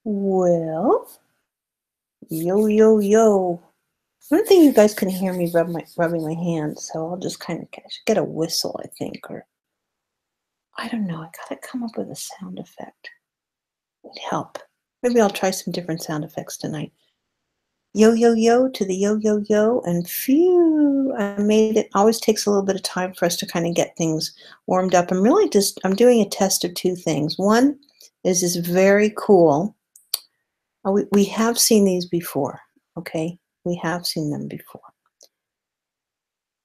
Well, yo, yo, yo. I don't think you guys can hear me rubbing my hands, so I'll just kind of get a whistle, I think, or I don't know. I gotta come up with a sound effect. It'd help. Maybe I'll try some different sound effects tonight. Yo, yo, yo to the yo, yo, yo, and phew, I made it. Always takes a little bit of time for us to kind of get things warmed up. I'm doing a test of two things. One is this very cool. We have seen these before, okay? We have seen them before.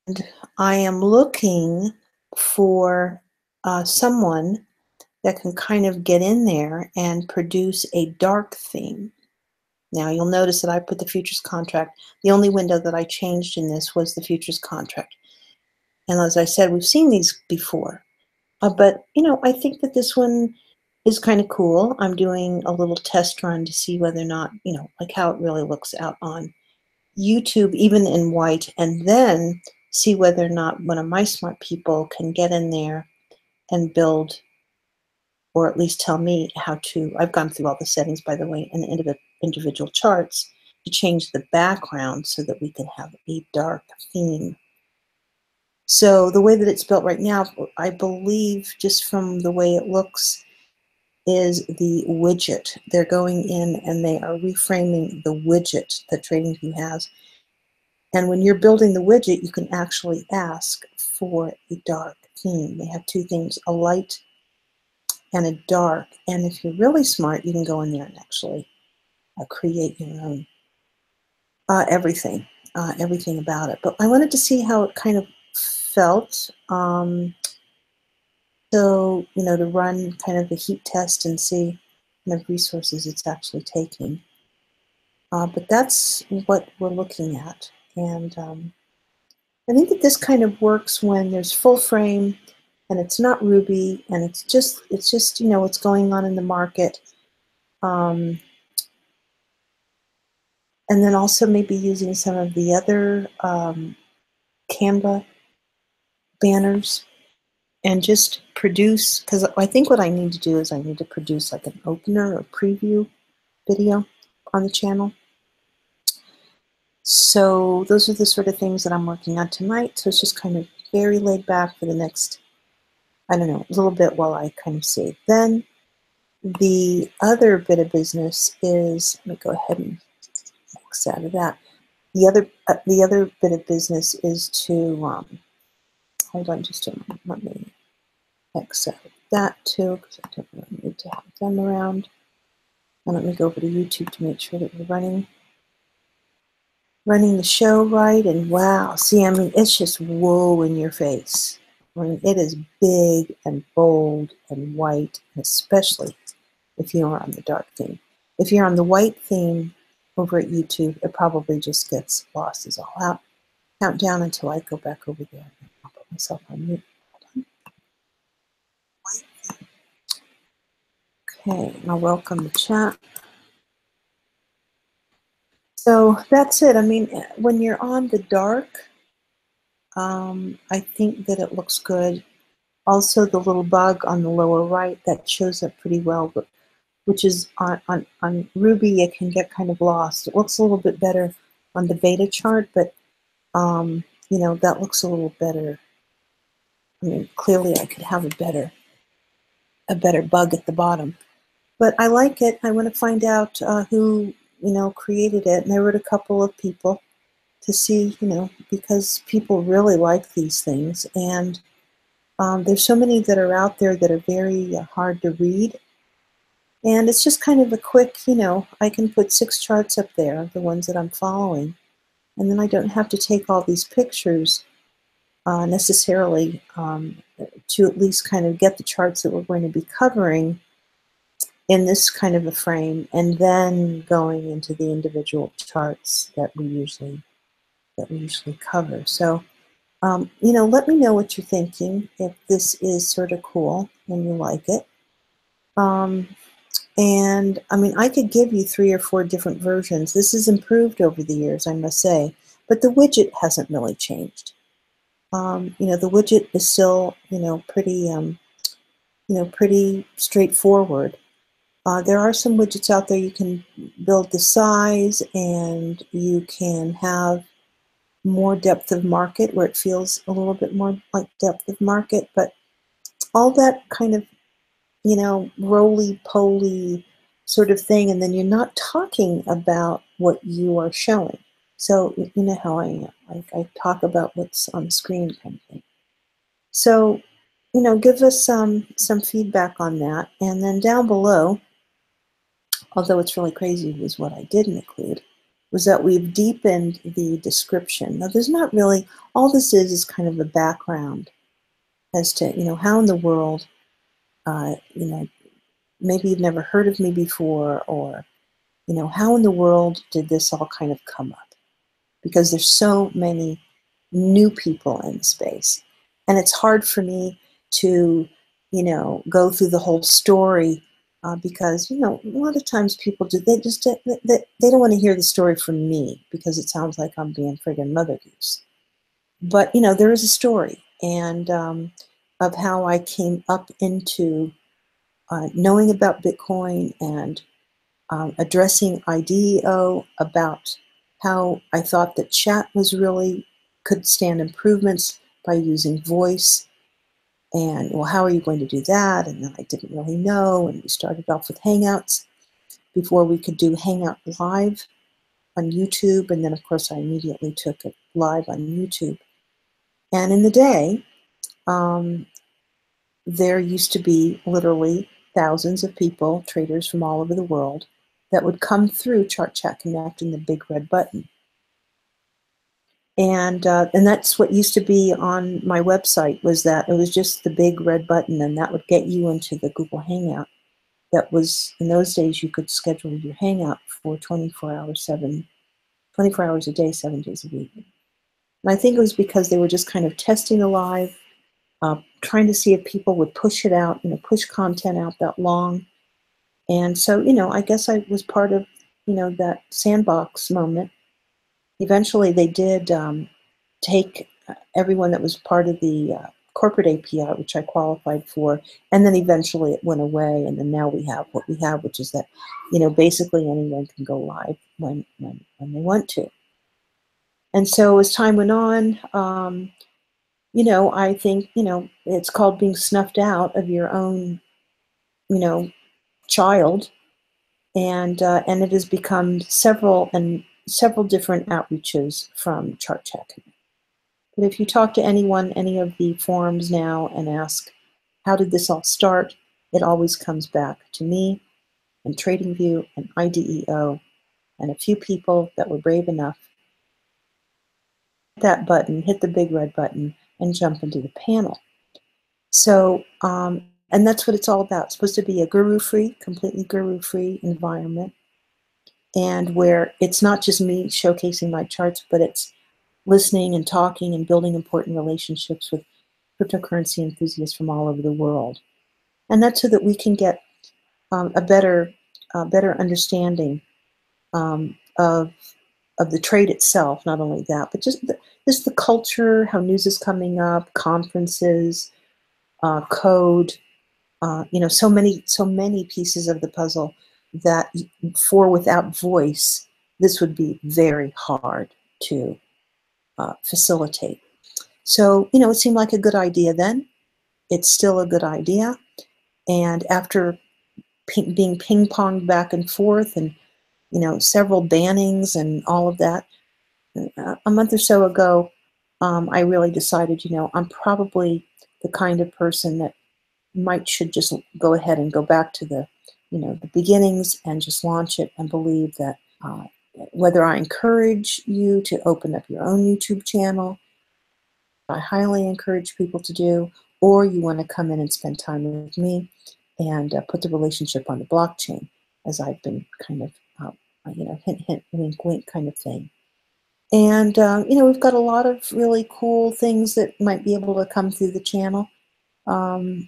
And I am looking for someone that can kind of get in there and produce a dark theme. Now you'll notice that I put the futures contract. The only window that I changed in this was the futures contract. And as I said, we've seen these before. But, I think that this one is kind of cool. I'm doing a little test run to see whether or not, like how it really looks out on YouTube, even in white, and then see whether or not one of my smart people can get in there and build, or at least tell me how to. I've gone through all the settings, by the way, in the individual charts to change the background so that we can have a dark theme. So the way that it's built right now, I believe, just from the way it looks, is the widget. They're going in and they are reframing the widget that TradingView has. And when you're building the widget, you can actually ask for a dark theme. They have two themes, a light and a dark. And if you're really smart, you can go in there and actually create your own everything about it. But I wanted to see how it kind of felt. So, to run kind of a heat test and see kind of resources it's actually taking. But that's what we're looking at. And I think that this kind of works when there's full frame and it's not Ruby and it's just what's going on in the market. And then also maybe using some of the other Canva banners and just produce, because I think what I need to do is I need to produce like an opener or preview video on the channel. So those are the sort of things that I'm working on tonight. So it's just kind of very laid back for the next, I don't know, a little bit while I kind of see. Then the other bit of business is, let me go ahead and X out of that. The other bit of business is to, hold on just a moment, let me X out of that too, because I don't really need to have them around. And let me go over to YouTube to make sure that we're running the show right. And wow, see, I mean, it's just whoa in your face. I mean, it is big and bold and white, especially if you're on the dark theme. If you're on the white theme over at YouTube, it probably just gets lost as all out. Count down until I go back over there. I'll put myself on mute. Okay, I'll welcome the chat. So that's it. I mean, when you're on the dark, I think that it looks good. Also, the little bug on the lower right, that shows up pretty well, but which is on Ruby, it can get kind of lost. It looks a little bit better on the beta chart, but that looks a little better. I mean, clearly I could have a better bug at the bottom, but I like it. I want to find out who created it, and there were a couple of people to see, because people really like these things, and there's so many that are out there that are very hard to read. And it's just kind of a quick, I can put 6 charts up there, the ones that I'm following. And then I don't have to take all these pictures necessarily to at least kind of get the charts that we're going to be covering in this kind of a frame, and then going into the individual charts that we usually cover. So, let me know what you're thinking, if this is sort of cool and you like it. And I mean, I could give you 3 or 4 different versions. This has improved over the years, I must say, but the widget hasn't really changed. The widget is still, pretty straightforward. There are some widgets out there you can build the size, and you can have more depth of market where it feels a little bit more like depth of market, but all that kind of, roly-poly sort of thing, and then you're not talking about what you are showing. So you know how I am. Like, I talk about what's on the screen kind of thing. So, give us some feedback on that. And then down below, although it's really crazy, was what I didn't include, was that we've deepened the description. Now, there's not really, all this is kind of a background as to, how in the world, uh, you know, maybe you've never heard of me before, or, how in the world did this all kind of come up? Because there's so many new people in the space. And it's hard for me to, go through the whole story because, a lot of times people do, they don't want to hear the story from me because it sounds like I'm being friggin' Mother Goose. But, there is a story, and of how I came up into knowing about Bitcoin, and addressing IDEO, about how I thought that chat was really could stand improvements by using voice. And, well, how are you going to do that? And then I didn't really know. And we started off with Hangouts before we could do Hangout Live on YouTube. And then, of course, I immediately took it live on YouTube. And in the day, um, there used to be literally thousands of people, traders from all over the world, that would come through ChartChatConnect and the big red button. And that's what used to be on my website, was that it was just the big red button, and that would get you into the Google Hangout. That was, in those days, you could schedule your Hangout for 24 hours a day, 7 days a week. And I think it was because they were just kind of testing the live, trying to see if people would push it out, push content out that long. And so, I guess I was part of, that sandbox moment. Eventually, they did take everyone that was part of the corporate API, which I qualified for, and then eventually it went away, and then now we have what we have, which is that, basically anyone can go live when they want to. And so as time went on, I think, it's called being snuffed out of your own, child, and it has become several different outreaches from ChartChat. But if you talk to anyone, any of the forums now, and ask, how did this all start? It always comes back to me and TradingView and IDEO and a few people that were brave enough to hit that button, hit the big red button, and jump into the panel. So, and that's what it's all about. It's supposed to be a guru-free, completely guru-free environment, and where it's not just me showcasing my charts, but it's listening and talking and building important relationships with cryptocurrency enthusiasts from all over the world. And that's so that we can get a better understanding of the trade itself. Not only that, but just the culture, how news is coming up, conferences, code, so many pieces of the puzzle that without voice, this would be very hard to facilitate. So, it seemed like a good idea then. It's still a good idea. And after being ping-ponged back and forth, and, several bannings and all of that, a month or so ago, I really decided, I'm probably the kind of person that should just go ahead and go back to the beginnings and just launch it, and believe that whether I encourage you to open up your own YouTube channel, I highly encourage people to do, or you want to come in and spend time with me and put the relationship on the blockchain, as I've been kind of, hint, hint, wink, wink kind of thing. And, we've got a lot of really cool things that might be able to come through the channel.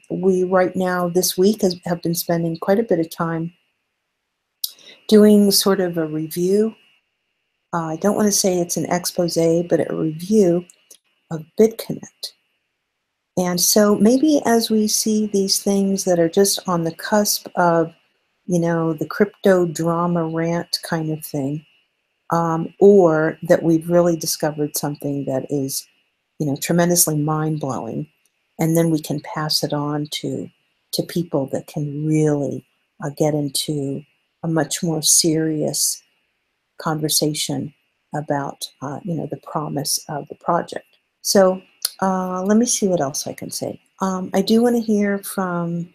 We right now, this week, have been spending quite a bit of time doing sort of a review. I don't want to say it's an expose, but a review of BitConnect. And so maybe as we see these things that are just on the cusp of the crypto drama rant kind of thing, or that we've really discovered something that is, tremendously mind-blowing, and then we can pass it on to people that can really get into a much more serious conversation about, the promise of the project. So let me see what else I can say. I do want to hear from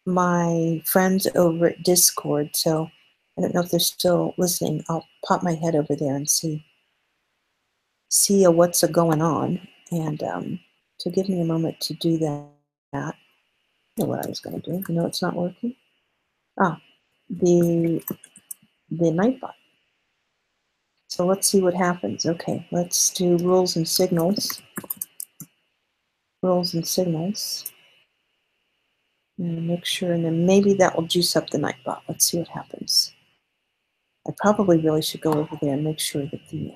my friends over at Discord, so I don't know if they're still listening. I'll pop my head over there and see what's going on, and so give me a moment to do that. I know what I was going to do. It's not working. Ah, the Nightbot. So let's see what happens. Okay, let's do rules and signals. Rules and signals. And make sure, and then maybe that will juice up the Nightbot. Let's see what happens. I probably really should go over there and make sure that the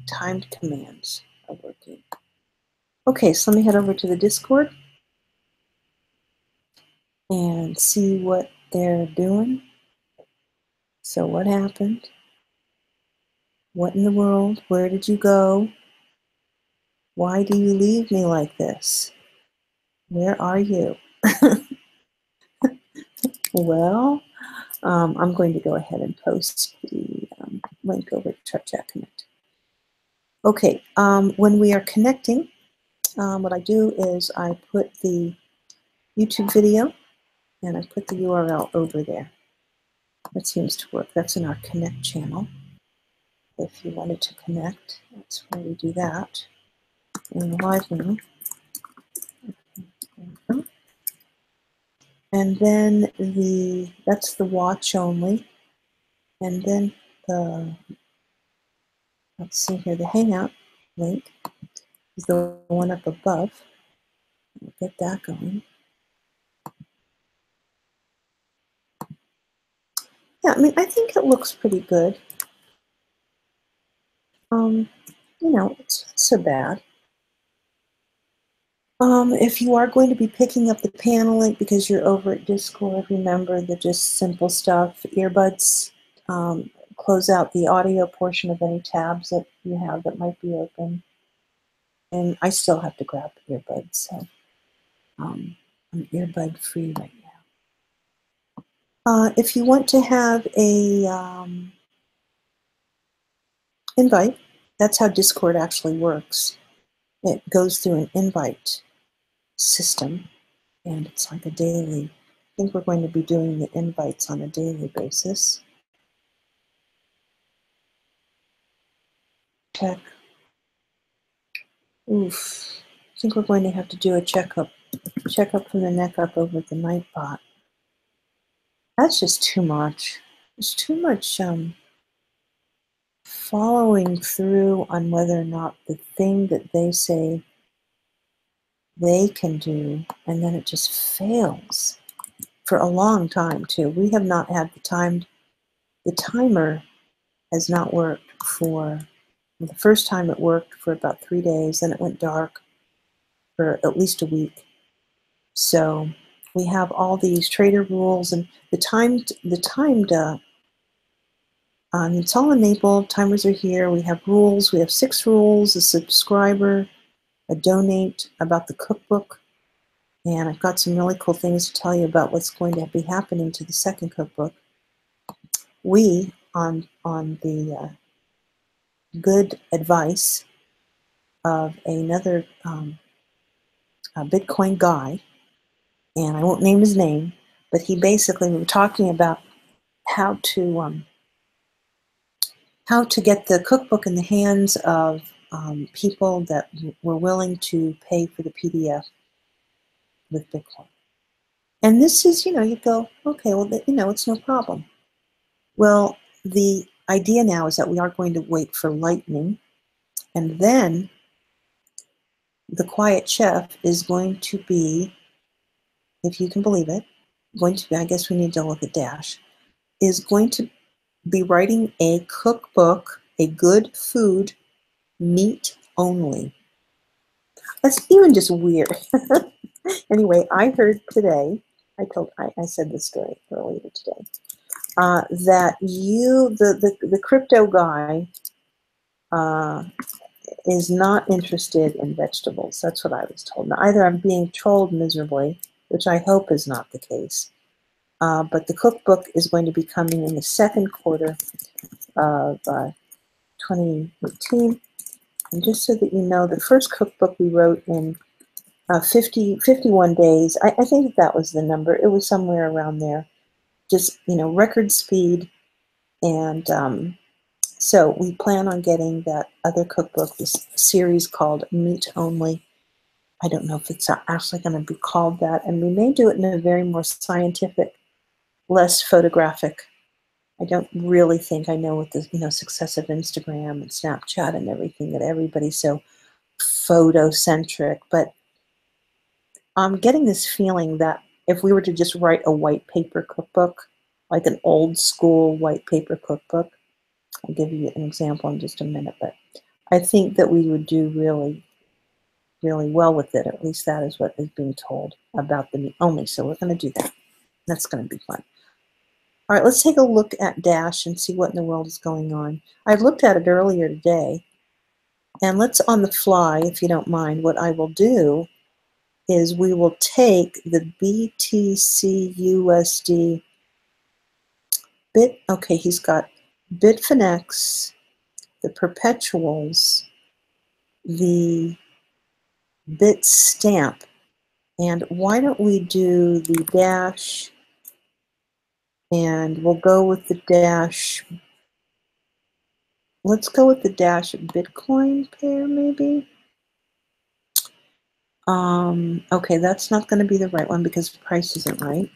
timed commands are working. Okay, so let me head over to the Discord and see what they're doing. So what happened? What in the world? Where did you go? Why do you leave me like this? Where are you? Well, I'm going to go ahead and post the link over to ChartChatConnect. Okay, when we are connecting, what I do is I put the YouTube video and I put the URL over there. That seems to work. That's in our Connect channel. If you wanted to connect, that's where we do that. In the live now. And then that's the watch only. And then let's see here, the Hangout link is the one up above. We'll get that going. Yeah, I think it looks pretty good. It's not so bad. If you are going to be picking up the panel link because you're over at Discord, remember the just simple stuff. Earbuds, close out the audio portion of any tabs that you have that might be open. And I still have to grab earbuds, so I'm earbud free right now. If you want to have a invite, that's how Discord actually works. It goes through an invite system, and it's like a daily. I think we're going to be doing the invites on a daily basis. Check. Oof. I think we're going to have to do a checkup from the neck up over the Nightbot. That's just too much. It's too much following through on whether or not the thing that they say they can do, and then it just fails for a long time too. We have not had the timer has not worked for, the first time it worked for about 3 days, then it went dark for at least a week. So we have all these trader rules, and the timed it's all enabled. Timers are here. We have rules. We have 6 rules, a subscriber, a donate, about the cookbook, and I've got some really cool things to tell you about what's going to be happening to the second cookbook. We, on the good advice of another a Bitcoin guy, and I won't name his name, but he basically, we were talking about how to get the cookbook in the hands of people that were willing to pay for the PDF with Bitcoin. And this is, you go, okay, well, it's no problem. Well, the idea now is that we are going to wait for Lightning, and then the Quiet Chef is going to be, if you can believe it, going to be, I guess we need to look at Dash, is going to be writing a cookbook, a good food, meat only. That's even just weird. Anyway, I heard today I said this story earlier today. That the crypto guy is not interested in vegetables. That's what I was told. Now, either I'm being trolled miserably, which I hope is not the case, but the cookbook is going to be coming in the second quarter of 2018. And just so that you know, the first cookbook we wrote in 51 days. I think that was the number. It was somewhere around there. Just, record speed. And so we plan on getting that other cookbook, this series called Meat Only. I don't know if it's actually going to be called that. And we may do it in a very more scientific, less photographic. I don't really think I know with the success of Instagram and Snapchat and everything that everybody's so photocentric. But I'm getting this feeling that if we were to just write a white paper cookbook, like an old school white paper cookbook, I'll give you an example in just a minute, but I think that we would do really, really well with it. At least that is what is being told about the meat only. So we're going to do that. That's going to be fun. All right, let's take a look at Dash and see what in the world is going on. I looked at it earlier today, and let's on the fly, if you don't mind, what I will do is we will take the BTC/USD bit. Okay, he's got Bitfinex, the perpetuals, the bit stamp, and why don't we do the Dash, and we'll go with the Dash. Let's go with the Dash Bitcoin pair, maybe. Okay, that's not going to be the right one because the price isn't right.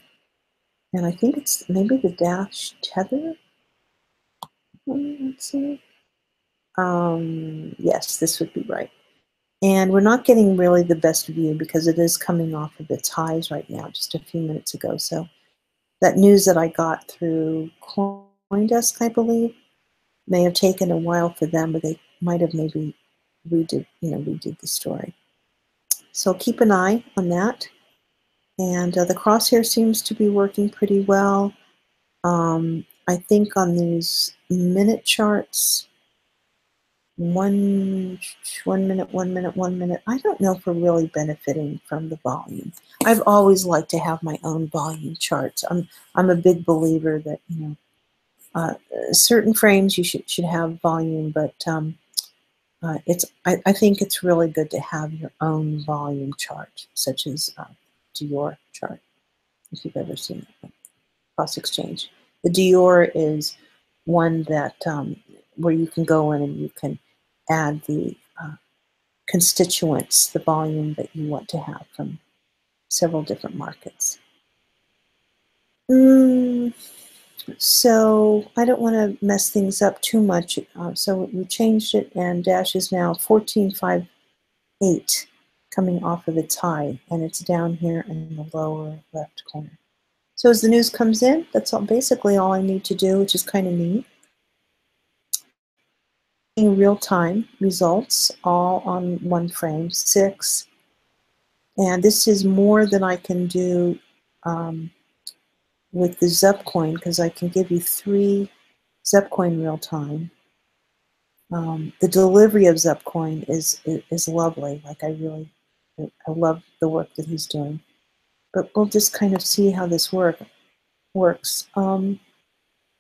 And I think it's maybe the Dash Tether. Let's see. Yes, this would be right. And we're not getting really the best view because it is coming off of its highs right now, just a few minutes ago. So that news that I got through CoinDesk, I believe, may have taken a while for them, but they might have maybe redid the story. So keep an eye on that. And the crosshair seems to be working pretty well. I think on these minute charts, 1 minute, 1 minute, 1 minute. I don't know if we're really benefiting from the volume. I've always liked to have my own volume charts. I'm a big believer that certain frames you should have volume, but I think it's really good to have your own volume chart, such as Dior chart, if you've ever seen it, cross exchange. The Dior is one that where you can go in and you can add the constituents, the volume that you want to have from several different markets. So I don't want to mess things up too much. So we changed it, and Dash is now 1458 coming off of its high, and it's down here in the lower left corner. So as the news comes in, that's basically all I need to do, which is kind of neat. Real-time results, all on one frame, 6. And this is more than I can do with the Zepcoin, because I can give you 3 Zepcoin real-time. The delivery of Zepcoin is lovely. Like I love the work that he's doing. But we'll just kind of see how this works.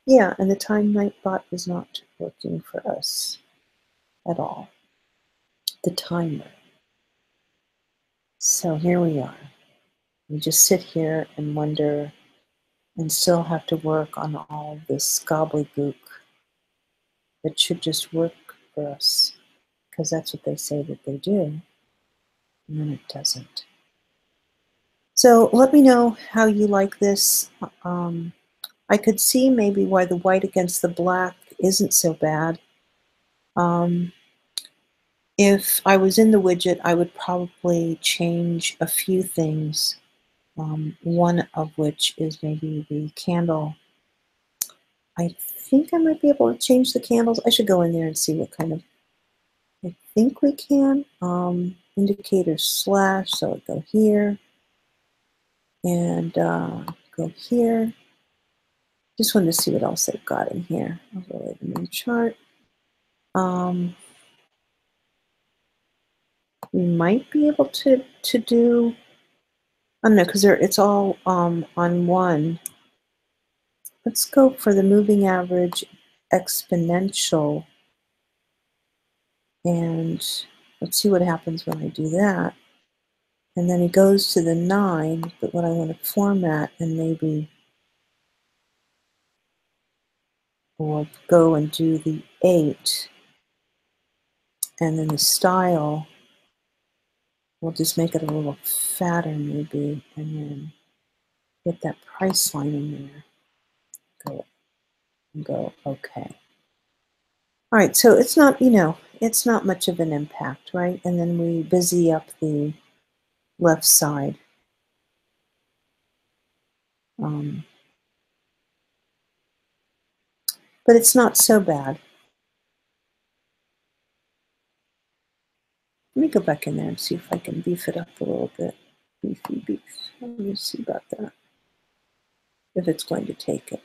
Yeah, and the time Nightbot is not working for us at all. The timer. So here we are. We just sit here and wonder and still have to work on all this gobbledygook that should just work for us, because that's what they say that they do, and then it doesn't. So let me know how you like this. I could see maybe why the white against the black isn't so bad. If I was in the widget, I would probably change a few things, one of which is maybe the candle. I think I might be able to change the candles. I should go in there and see what kind of, I think we can. Indicator slash, so it go here. and go here. Just wanted to see what else they've got in here. Overlay the new chart. We might be able to do, I don't know, because it's all on one. Let's go for the moving average exponential, and let's see what happens when I do that. And then it goes to the 9, but what I want to format, and maybe we'll go and do the 8, and then the style, we'll just make it a little fatter maybe, and then get that price line in there. Go okay. All right, so it's not, it's not much of an impact, right? And then we busy up the left side. But it's not so bad. Let me go back in there and see if I can beef it up a little bit. Beefy beef. Let me see about that. If it's going to take it.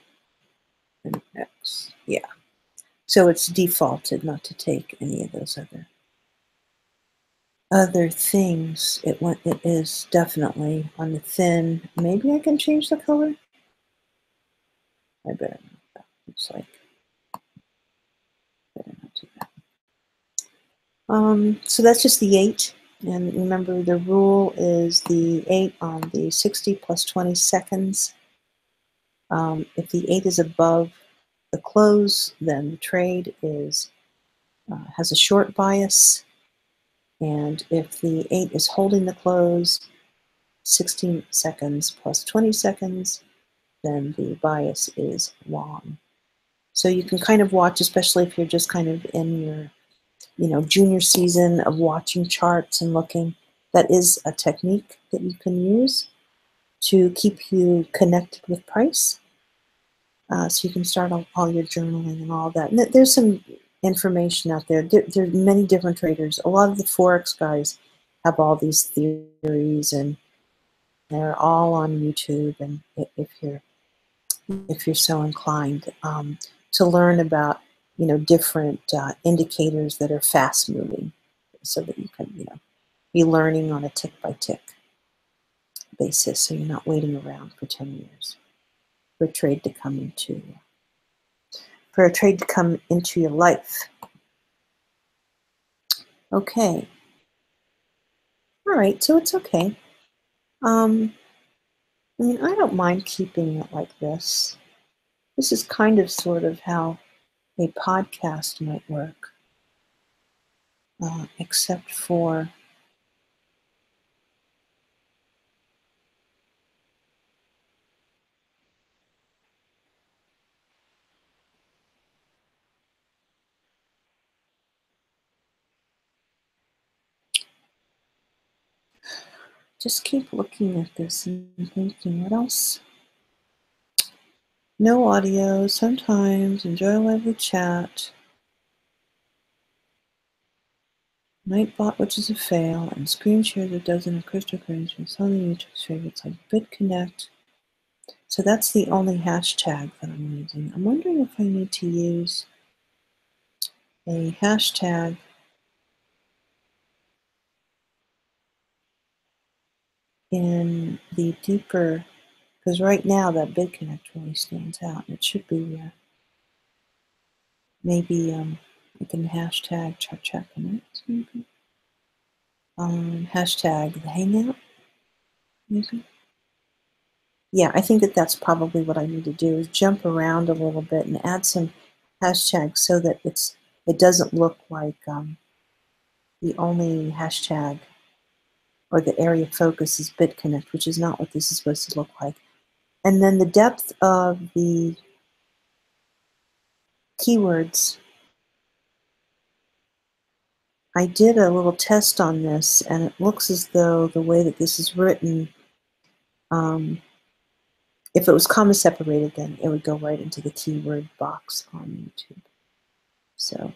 And X. Yeah. So it's defaulted not to take any of those other things. It is definitely on the thin. Maybe I can change the color. I better not. It's like better not do that. So that's just the 8. And remember, the rule is the 8 on the 60 plus 20 seconds. If the 8 is above the close, then the trade has a short bias. And if the 8 is holding the close, 16 seconds plus 20 seconds, then the bias is long. So you can kind of watch, especially if you're just kind of in your junior season of watching charts and looking. That is a technique that you can use to keep you connected with price. So you can start all your journaling and all that. And there's some information out there. There are many different traders. A lot of the Forex guys have all these theories, and they're all on YouTube. And if you're so inclined to learn about different indicators that are fast moving, so that you can be learning on a tick by tick basis, so you're not waiting around for 10 years for a trade to come into your life. Okay. All right, so it's okay. I mean, I don't mind keeping it like this. This is kind of sort of how a podcast might work, except for just keep looking at this and thinking, what else? No audio, sometimes, enjoy a lively chat. Nightbot, which is a fail, and screen shares a dozen of cryptocurrencies on the YouTube favorites like BitConnect. So that's the only hashtag that I'm using. I'm wondering if I need to use a hashtag in the deeper, because right now that BitConnect really stands out. It should be maybe I can hashtag ChartChatConnect maybe. Hashtag the Hangout maybe. Yeah, I think that's probably what I need to do, is jump around a little bit and add some hashtags so that it doesn't look like the only hashtag or the area of focus is BitConnect, which is not what this is supposed to look like. And then the depth of the keywords, I did a little test on this, and it looks as though the way that this is written, if it was comma separated, then it would go right into the keyword box on YouTube. So,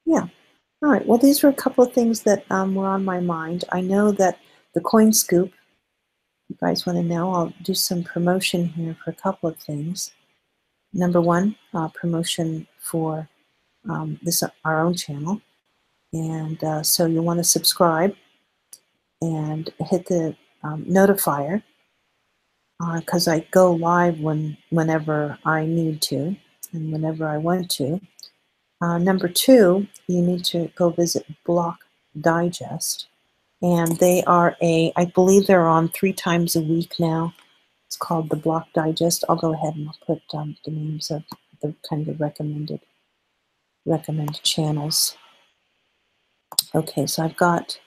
yeah. All right, well, these were a couple of things that were on my mind. I know that the Coin Scoop, you guys want to know, I'll do some promotion here for a couple of things. Number one, promotion for this our own channel. And so you'll want to subscribe and hit the notifier because I go live whenever I need to and whenever I want to. Number two, you need to go visit Block Digest. And they are I believe they're on 3 times a week now. It's called the Block Digest. I'll go ahead and I'll put the names of the kind of recommended channels. Okay, so I've got,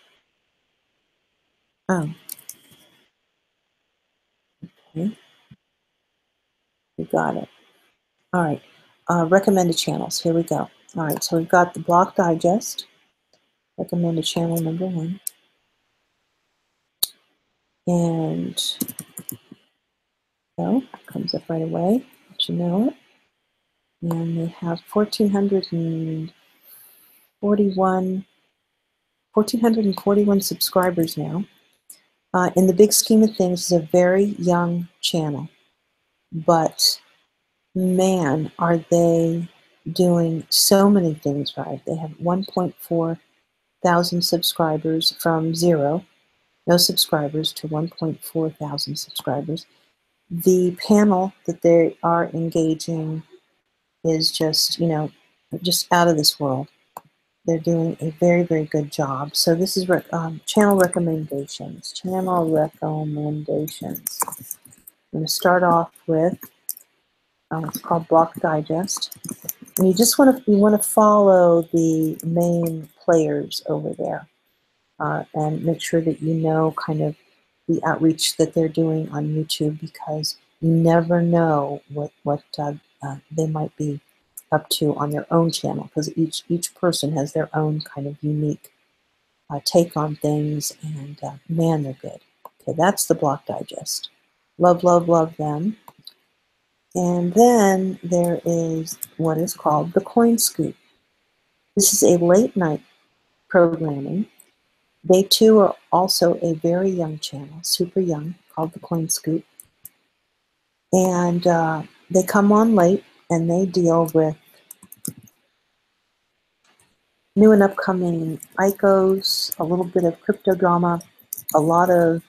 oh, okay, we got it. All right, recommended channels, here we go. All right, so we've got the Block Digest, recommended channel number 1. And so it comes up right away, let you know it. And they have 1,441 subscribers now. In the big scheme of things, it's a very young channel, but man, are they doing so many things right. They have 1.4 thousand subscribers from 0, no subscribers, to 1.4 thousand subscribers. The panel that they are engaging is just, just out of this world. They're doing a very, very good job. So this is channel recommendations. Channel recommendations. I'm going to start off with, it's called Block Digest. And you just want to follow the main players over there and make sure that you know kind of the outreach that they're doing on YouTube, because you never know what they might be up to on their own channel, because each person has their own kind of unique take on things, and man, they're good. Okay, that's the Block Digest. Love, love, love them. And then there is what is called the Coin Scoop. This is a late night programming. They too are also a very young channel, super young, called the Coin Scoop. And they come on late and they deal with new and upcoming ICOs, a little bit of crypto drama, a lot of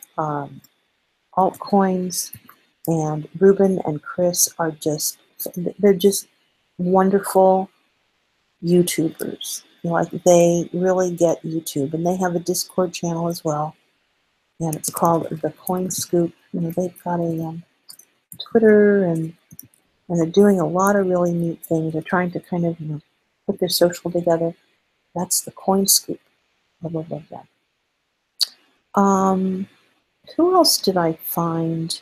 altcoins, and Ruben and Chris are they're just wonderful YouTubers. Like, they really get YouTube, and they have a Discord channel as well, and it's called the Coin Scoop. They've got a Twitter, and they're doing a lot of really neat things. They're trying to kind of put their social together. That's the Coin Scoop. Love, love, love that. Who else did I find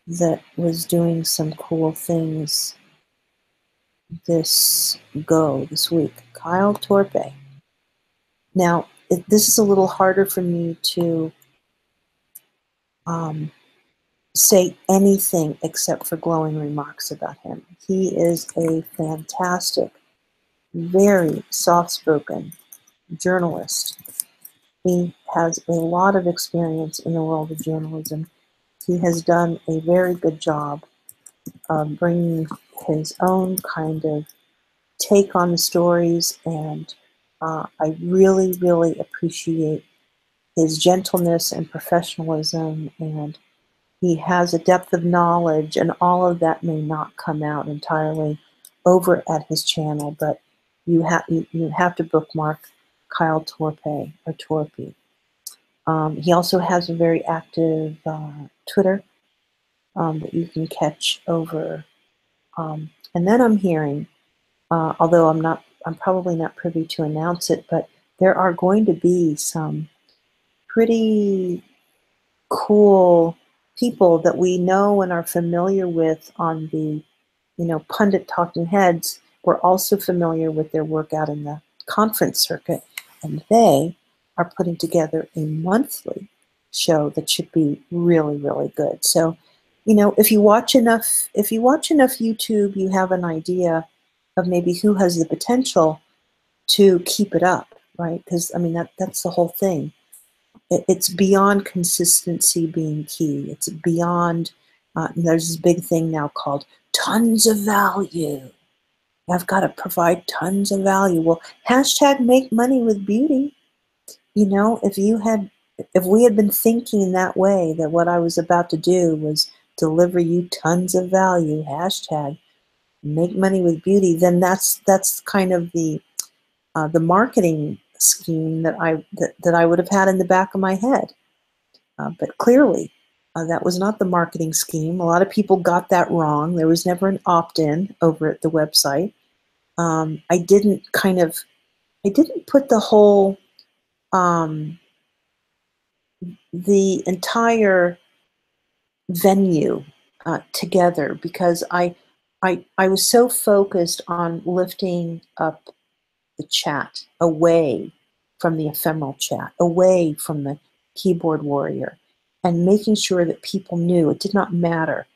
that was doing some cool things this week? Kyle Torpe. Now, this is a little harder for me to say anything except for glowing remarks about him. He is a fantastic, very soft-spoken journalist. He has a lot of experience in the world of journalism. He has done a very good job of bringing his own kind of take on the stories, and I really, really appreciate his gentleness and professionalism, and he has a depth of knowledge, and all of that may not come out entirely over at his channel, but you have to bookmark Kyle Torpe, or Torpe. He also has a very active Twitter that you can catch over. And then I'm hearing, although I'm probably not privy to announce it, but there are going to be some pretty cool people that we know and are familiar with on the, pundit talking heads. We're also familiar with their work out in the conference circuit, and they are putting together a monthly show that should be really, really good. So, if you watch enough YouTube, you have an idea of maybe who has the potential to keep it up, right? Because that's the whole thing. it's beyond consistency being key. It's beyond, there's this big thing now called tons of value. I've got to provide tons of value. Well, hashtag make money with beauty. You know, if we had been thinking in that way, that what I was about to do was deliver you tons of value, hashtag make money with beauty, then that's kind of the marketing scheme that I would have had in the back of my head. But clearly, that was not the marketing scheme. A lot of people got that wrong. There was never an opt-in over at the website. I didn't put the entire venue together, because I was so focused on lifting up the chat away from the ephemeral chat, away from the keyboard warrior, and making sure that people knew it did not matter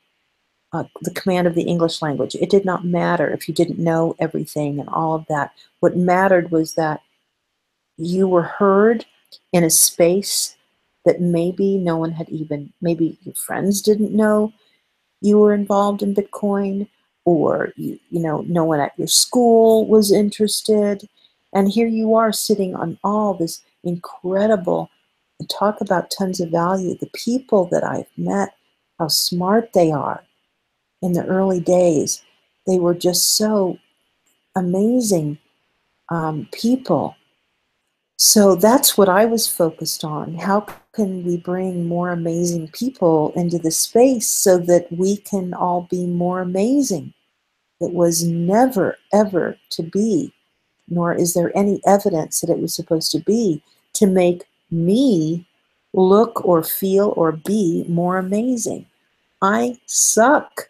the command of the English language. It did not matter if you didn't know everything and all of that. What mattered was that you were heard in a space that maybe no one had maybe your friends didn't know you were involved in Bitcoin, or no one at your school was interested. And here you are sitting on all this incredible, and talk about tons of value. The people that I've met, how smart they are in the early days. They were just so amazing people. So that's what I was focused on. How can we bring more amazing people into the space so that we can all be more amazing? It was never, ever to be, nor is there any evidence that it was supposed to be, to make me look or feel or be more amazing. I suck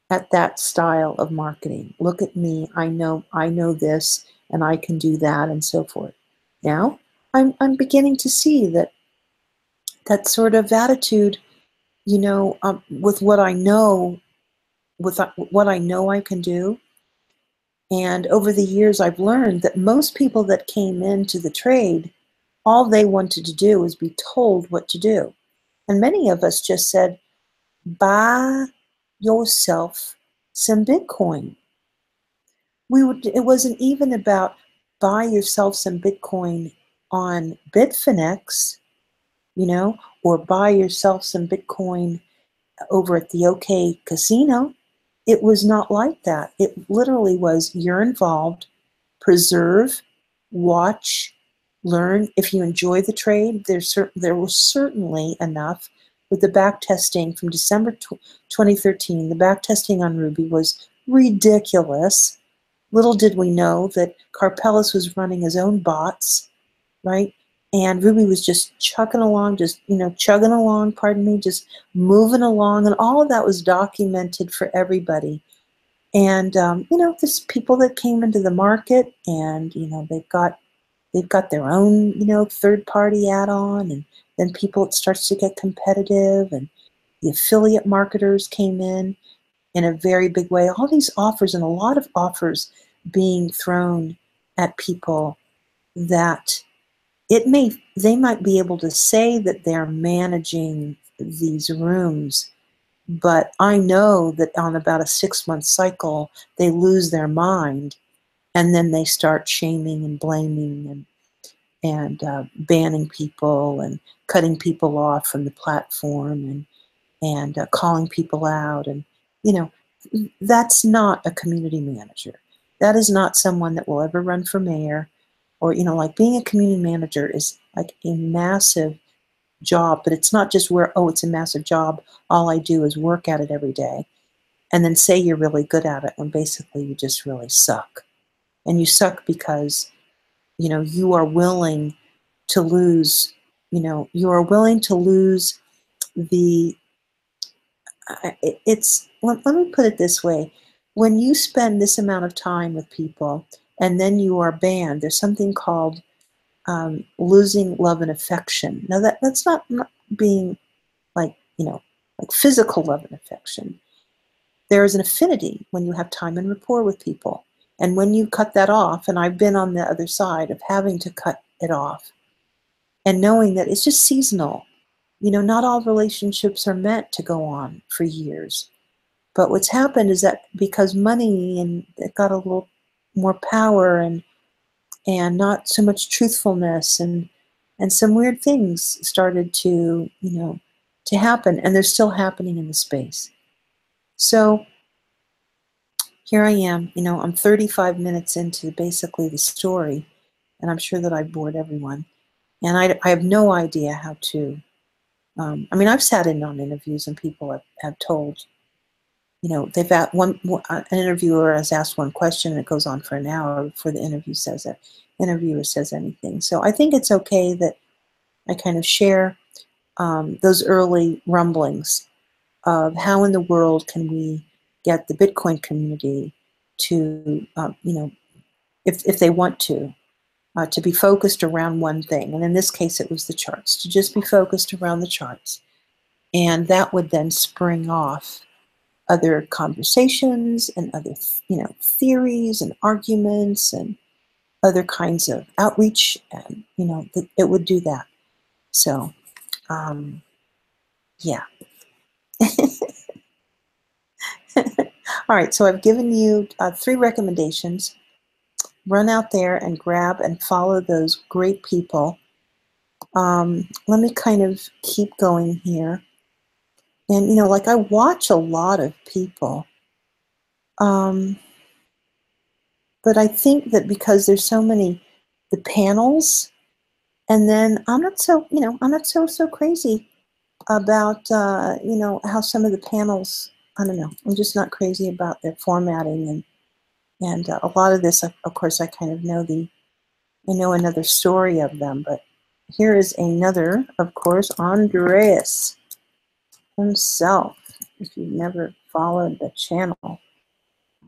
at that style of marketing. Look at me, I know this, and I can do that, and so forth. Now, I'm beginning to see that sort of attitude, with what I know, I can do. And over the years, I've learned that most people that came into the trade, all they wanted to do was be told what to do. And many of us just said, buy yourself some Bitcoin. It wasn't even about buy yourself some Bitcoin on Bitfinex, or buy yourself some Bitcoin over at the OK Casino. It was not like that. It literally was, you're involved, preserve, watch, learn. If you enjoy the trade, there was certainly enough. With the back testing from December 2013, the back testing on Ruby was ridiculous. Little did we know that Carpellis was running his own bots, right? And Ruby was just chugging along, just moving along, and all of that was documented for everybody. And there's people that came into the market, and they've got their own third-party add-on, and then it starts to get competitive, and the affiliate marketers came in a very big way. All these offers, and a lot of offers being thrown at people that they might be able to say that they're managing these rooms, but I know that on about a 6-month cycle, they lose their mind, and then they start shaming and blaming and banning people and cutting people off from the platform and calling people out. And, that's not a community manager. That is not someone that will ever run for mayor. Or, like being a community manager is like a massive job, but it's not just it's a massive job. All I do is work at it every day and then say you're really good at it when basically you just really suck. And you suck because, you are willing to lose, the, let me put it this way. When you spend this amount of time with people and then you are banned, there's something called losing love and affection. Now that's not being like physical love and affection. There is an affinity when you have time and rapport with people, and when you cut that off, and I've been on the other side of having to cut it off, and knowing that it's just seasonal. You know, not all relationships are meant to go on for years. But what's happened is that because money and it got a little more power and not so much truthfulness and some weird things started to, you know, to happen, and they're still happening in the space. So here I am, you know, I'm 35 minutes into basically the story, and I'm sure that I bored everyone. And I have no idea how to, I mean, I've sat in on interviews and people have told, you know, they've at an interviewer has asked one question and it goes on for an hour before the interviewer says anything. So I think it's okay that I kind of share those early rumblings of how in the world can we get the Bitcoin community to, you know, if they want to be focused around one thing. And in this case, it was the charts, to just be focused around the charts. And that would then spring off other conversations and other, you know, theories and arguments and other kinds of outreach. And, you know, it would do that. So, yeah. All right, so I've given you 3 recommendations. Run out there and grab and follow those great people. Let me kind of keep going here. And, you know, like I watch a lot of people. But I think that because there's so many, the panels, and then I'm not so, you know, I'm not so crazy about, you know, how some of the panels, I don't know, I'm just not crazy about their formatting and a lot of this, of course, I kind of know I know another story of them, but here is another, of course, Andreas himself. If you've never followed the channel,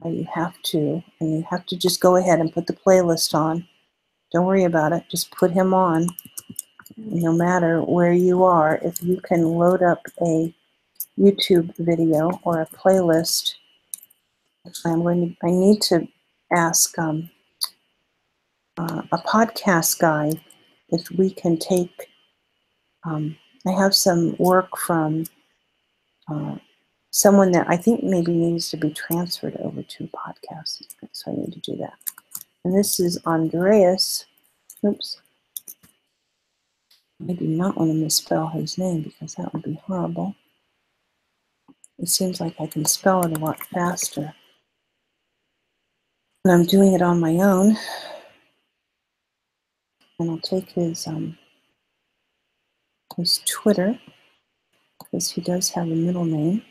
you have to, and you have to just go ahead and put the playlist on. Don't worry about it, just put him on. No matter where you are, if you can load up a YouTube video or a playlist, I need to ask a podcast guy if we can take, I have some work from someone that I think maybe needs to be transferred over to podcasts, so I need to do that. And this is Andreas. Oops. I do not want to misspell his name because that would be horrible. It seems like I can spell it a lot faster. And I'm doing it on my own. And I'll take his Twitter, because he does have a middle name.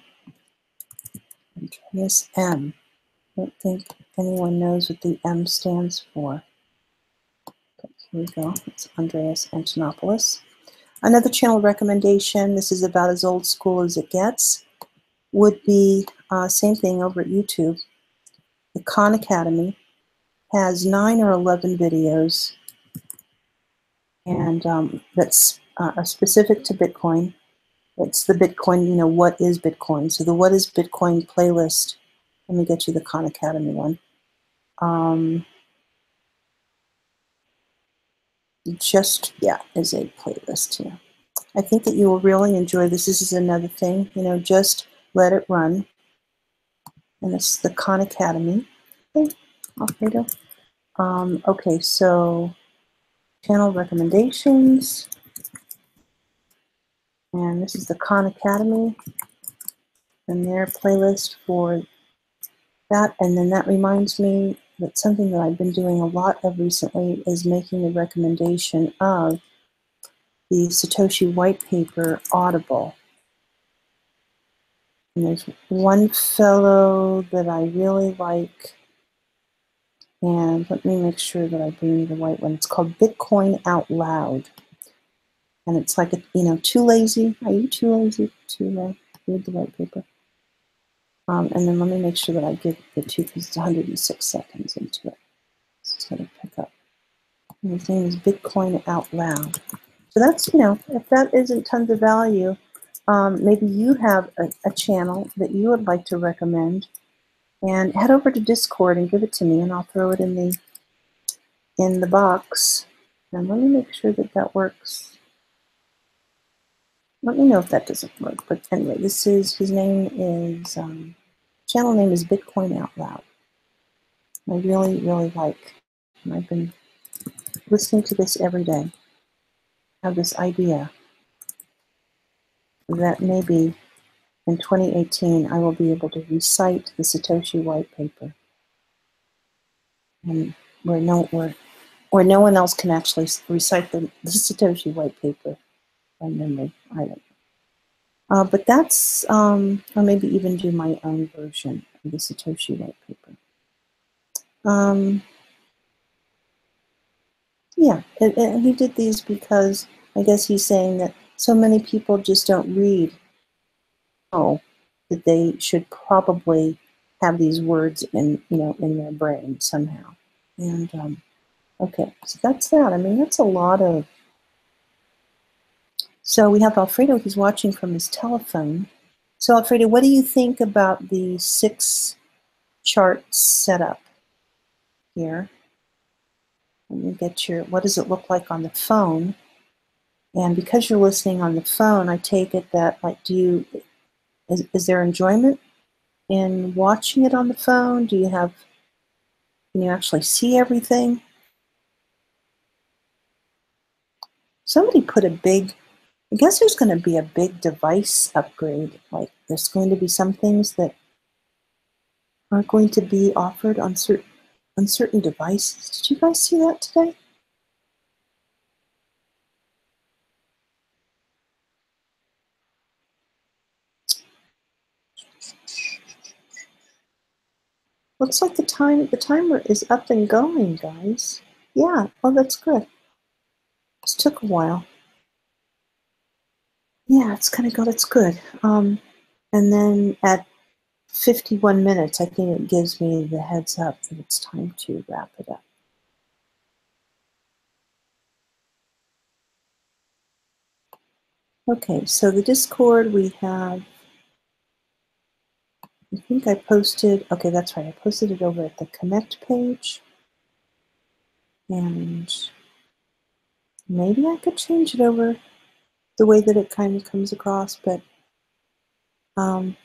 Andreas M. I don't think anyone knows what the M stands for. But here we go. It's Andreas Antonopoulos. Another channel recommendation, this is about as old school as it gets, would be same thing over at YouTube. The Khan Academy has 9 or 11 videos, and that's are specific to Bitcoin. It's the Bitcoin, you know, what is Bitcoin? So the What is Bitcoin playlist, let me get you the Khan Academy one. Is a playlist here. I think that you will really enjoy this. This is another thing, you know, just let it run. And it's the Khan Academy. Okay, Alfredo. Okay, so channel recommendations. And this is the Khan Academy and their playlist for that. And then that reminds me that something that I've been doing a lot of recently is making the recommendation of the Satoshi white paper Audible. And there's one fellow that I really like. And let me make sure that I bring you the right one. It's called Bitcoin Out Loud. And it's like, you know, too lazy. Are you too lazy to read the white paper? And then let me make sure that I give it to you because it's 106 seconds into it. So it's going to pick up. And his name is Bitcoin Out Loud. So that's, you know, if that isn't tons of value, maybe you have a channel that you would like to recommend. And head over to Discord and give it to me, and I'll throw it in the box. And let me make sure that that works. Let me know if that doesn't work. But anyway, this is, his name is, channel name is Bitcoin Out Loud. I really, really like, and I've been listening to this every day. I have this idea that maybe in 2018 I will be able to recite the Satoshi white paper, and where no one else can actually recite the Satoshi white paper by memory. I don't. But that's, or maybe even do my own version of the Satoshi white paper. Yeah, and he did these because I guess he's saying that so many people just don't read. Oh, that they should probably have these words in, in their brain somehow. And okay, so that's that. I mean, that's a lot of. So we have Alfredo. He's watching from his telephone. So Alfredo, what do you think about the 6 chart setup here? Let me get your. What does it look like on the phone? And because you're listening on the phone, I take it that, like, is there enjoyment in watching it on the phone? Can you actually see everything? Somebody put I guess there's going to be a big device upgrade. Like, there's going to be some things that aren't going to be offered on certain devices. Did you guys see that today? Looks like the timer is up and going, guys. Yeah, oh, that's good. This took a while. Yeah, it's gonna go. That's good. And then at 51 minutes, I think it gives me the heads up that it's time to wrap it up. Okay, so the Discord we have. I think I posted. Okay, that's right. I posted it over at the Connect page, and maybe I could change it over the way that it kind of comes across, but and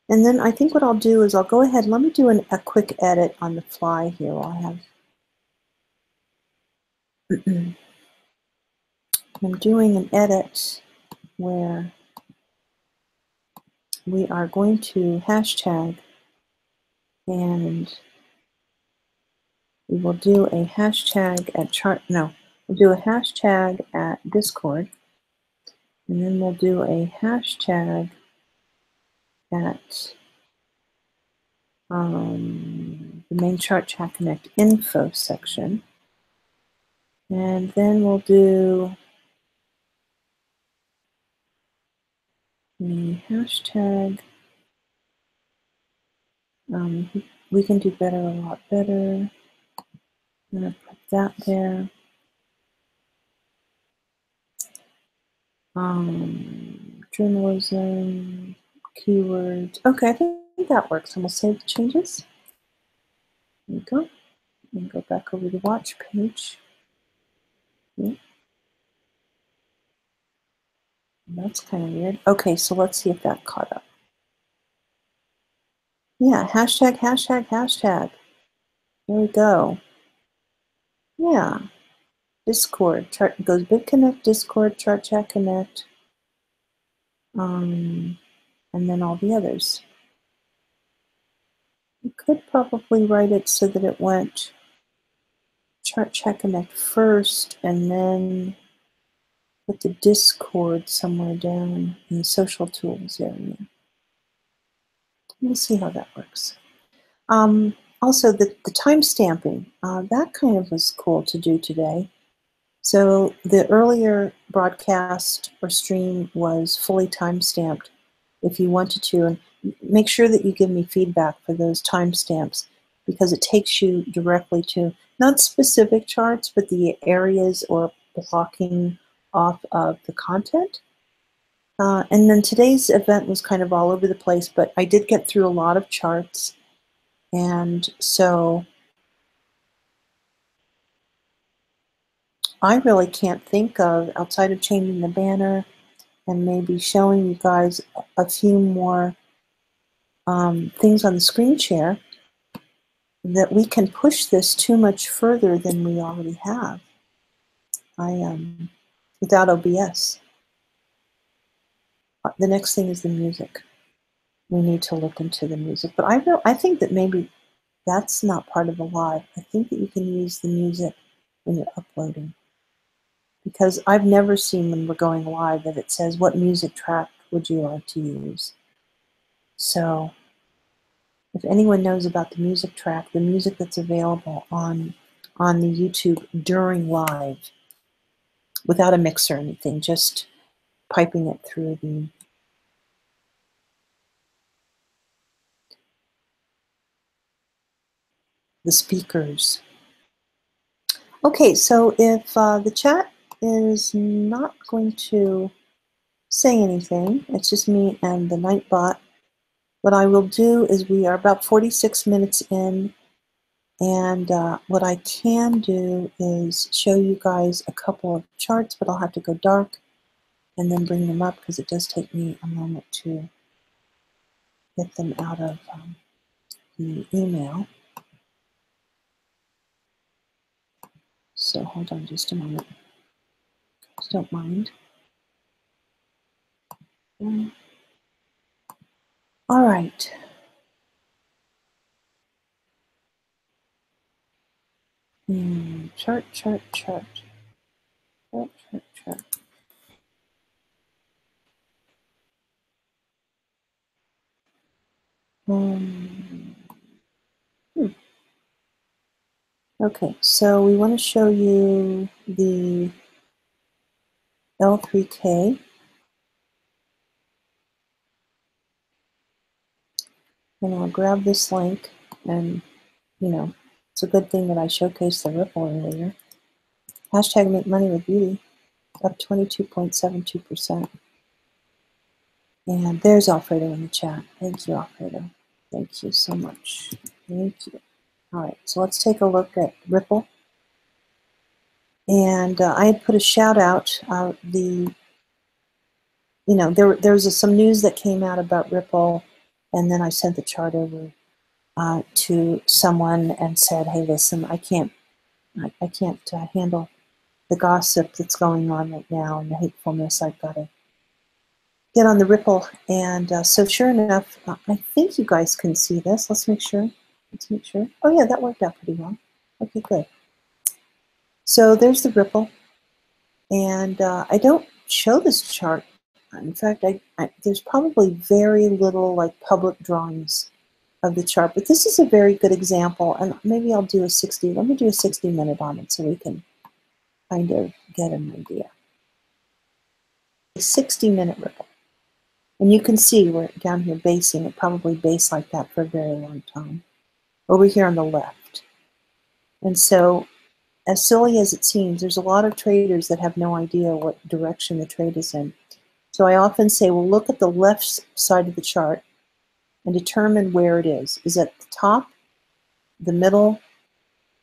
then I think what I'll do is I'll go ahead. Let me do a quick edit on the fly here. While I have. I'm doing an edit where we are going to hashtag, and we will do a hashtag at we'll do a hashtag at Discord, and then we'll do a hashtag at the main ChartChatConnect info section, and then we'll do the hashtag. We can do better, a lot better. I'm going to put that there. Journalism, keywords. Okay, I think that works. And we'll save the changes. There we go. And go back over the watch page. Yeah. That's kind of weird. Okay, so let's see if that caught up. Yeah, hashtag, hashtag, hashtag. There we go. Yeah. Discord. Chart goes BitConnect, Discord, ChartChatConnect, and then all the others. You could probably write it so that it went ChartChatConnect first, and then put the Discord somewhere down in the social tools area. We'll see how that works. Also, the time stamping, that kind of was cool to do today. So the earlier broadcast or stream was fully time-stamped if you wanted to. And make sure that you give me feedback for those timestamps, because it takes you directly to not specific charts, but the areas or blocking off of the content. And then today's event was kind of all over the place, but I did get through a lot of charts. And so I really can't think of, outside of changing the banner and maybe showing you guys a few more things on the screen share, that we can push this too much further than we already have. Without OBS. The next thing is the music. We need to look into the music, but I think that maybe that's not part of the live. I think that you can use the music when you're uploading, because I've never seen when we're going live that it says, what music track would you like to use? So if anyone knows about the music track, the music that's available on the YouTube during live, without a mix or anything, just piping it through the speakers. Okay, so if the chat is not going to say anything, it's just me and the Nightbot, what I will do is, we are about 46 minutes in, and what I can do is show you guys a couple of charts, but I'll have to go dark and then bring them up, because it does take me a moment to get them out of the email. So hold on just a moment. Just don't mind. All right. Chart. Okay, so we want to show you the L3K. And I'll grab this link, and it's a good thing that I showcased the Ripple earlier. Hashtag make money with beauty, up 22.72%. And there's Alfredo in the chat. Thank you, Alfredo. Thank you so much. Thank you. All right, so let's take a look at Ripple. And I had put a shout out. There's some news that came out about Ripple, and then I sent the chart over to someone and said, "Hey, listen, I can't handle the gossip that's going on right now and the hatefulness. I've got to get on the Ripple." And so sure enough, I think you guys can see this. Let's make sure. Oh yeah, that worked out pretty well. Okay, good. So there's the Ripple. And I don't show this chart. In fact, there's probably very little public drawings of the chart, but this is a very good example. And maybe I'll do let me do a 60-minute on it so we can kind of get an idea. A 60-minute Ripple. And you can see we're down here basing. It probably based like that for a very long time. Over here on the left. And so, as silly as it seems, there's a lot of traders that have no idea what direction the trade is in. So I often say, well, look at the left side of the chart and determine where it is. Is it the top, the middle,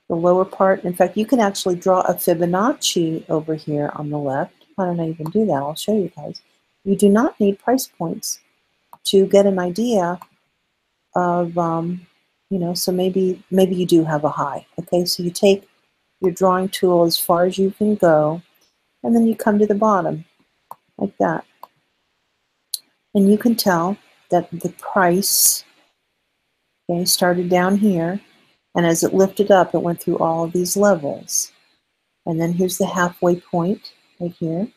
the lower part? In fact, you can actually draw a Fibonacci over here on the left. Why don't I even do that? I'll show you guys. You do not need price points to get an idea of, so maybe you do have a high. Okay, so you take your drawing tool as far as you can go, and then you come to the bottom, like that. And you can tell that the price, okay, started down here, and as it lifted up, it went through all of these levels. And then here's the halfway point right here.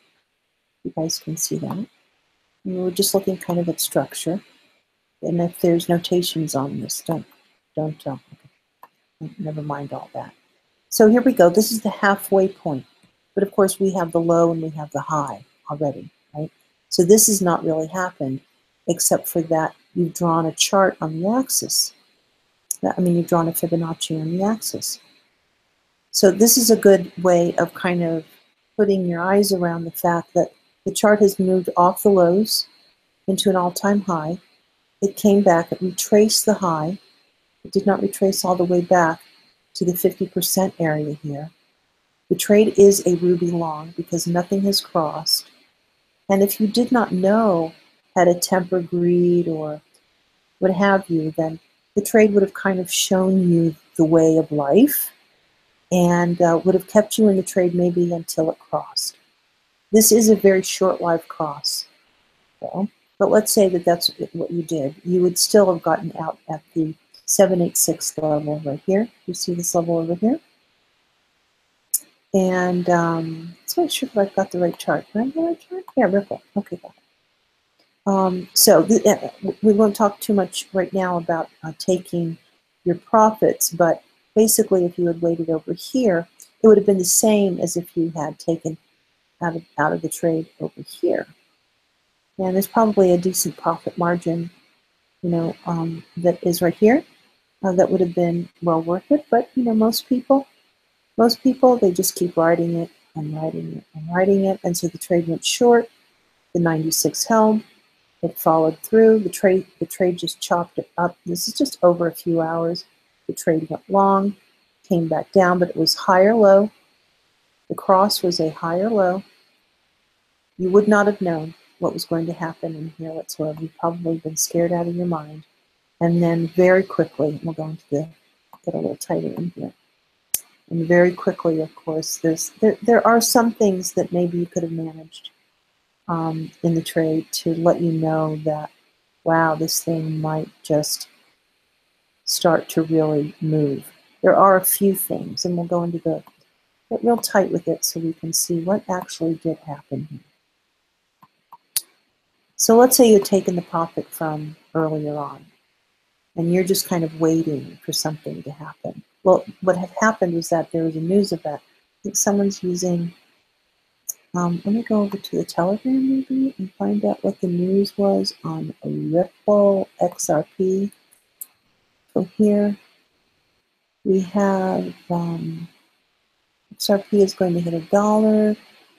You guys can see that. And we're just looking kind of at structure. And if there's notations on this, don't never mind all that. So here we go. This is the halfway point. But of course, we have the low and we have the high already, right? So this has not really happened, except for that you've drawn a chart on the axis. You've drawn a Fibonacci on the axis. So this is a good way of kind of putting your eyes around the fact that the chart has moved off the lows into an all-time high. It came back, it retraced the high. It did not retrace all the way back to the 50% area here. The trade is a ruby long because nothing has crossed. And if you did not know had a temper greed or what have you, then the trade would have kind of shown you the way of life and would have kept you in the trade maybe until it crossed. This is a very short-lived cross, though. But let's say that that's what you did. You would still have gotten out at the 786 level right here. You see this level over here? And let's make sure that I've got the right chart. Did I get the right chart? Yeah, Ripple. Okay, got it. So we won't talk too much right now about taking your profits, but basically if you had waited over here, it would have been the same as if you had taken out of the trade over here. And there's probably a decent profit margin, you know, that is right here. That would have been well worth it, but you know, most people, they just keep riding it and riding it and riding it, and so the trade went short. The 96 held. It followed through. The trade just chopped it up. This is just over a few hours. The trade went long, came back down, but it was higher low. The cross was a higher low. You would not have known what was going to happen in here whatsoever. You've probably been scared out of your mind. And then very quickly, we're going to get a little tighter in here. And very quickly, of course, there are some things that maybe you could have managed in the trade to let you know that, wow, this thing might just start to really move. There are a few things, and we'll go into get real tight with it so we can see what actually did happen here. So let's say you had taken the profit from earlier on, and you're just kind of waiting for something to happen. Well, what had happened is that there was a news event. I think someone's using, let me go over to the Telegram maybe and find out what the news was on Ripple XRP. So here we have XRP is going to hit $1,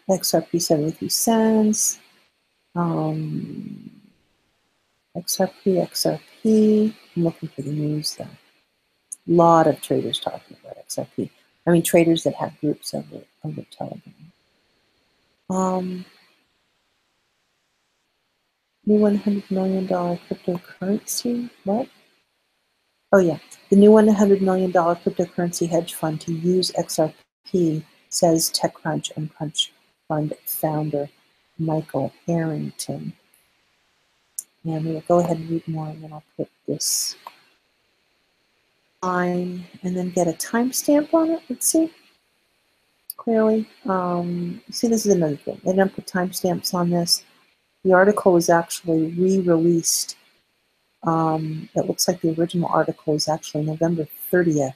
XRP 73 cents, XRP. I'm looking for the news though. A lot of traders talking about XRP. I mean, traders that have groups over Telegram. New $100 million cryptocurrency. What? Oh yeah, the new $100 million cryptocurrency hedge fund to use XRP, says TechCrunch and Crunch Fund founder Michael Arrington. And we'll go ahead and read more, and then I'll put this line and then get a timestamp on it. Let's see. Clearly. See, this is another thing. They don't put timestamps on this. The article was actually re-released. It looks like the original article is actually November 30th.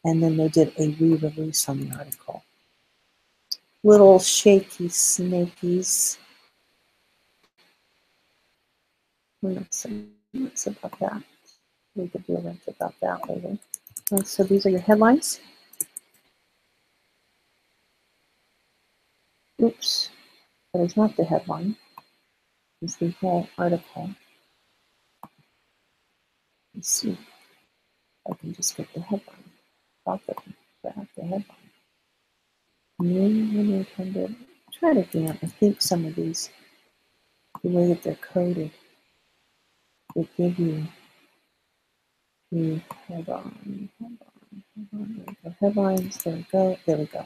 And then they did a re-release on the article. Little shaky snakies. Let's about that. We could do a rant about that later. And so these are your headlines. Oops, that is not the headline. It's the whole article. Let's see if I can just get the headline. Grab the headline. New 100. Try it again. I think some of these, the way that they're coded, they give you the headline. Headlines. There we go. There we go.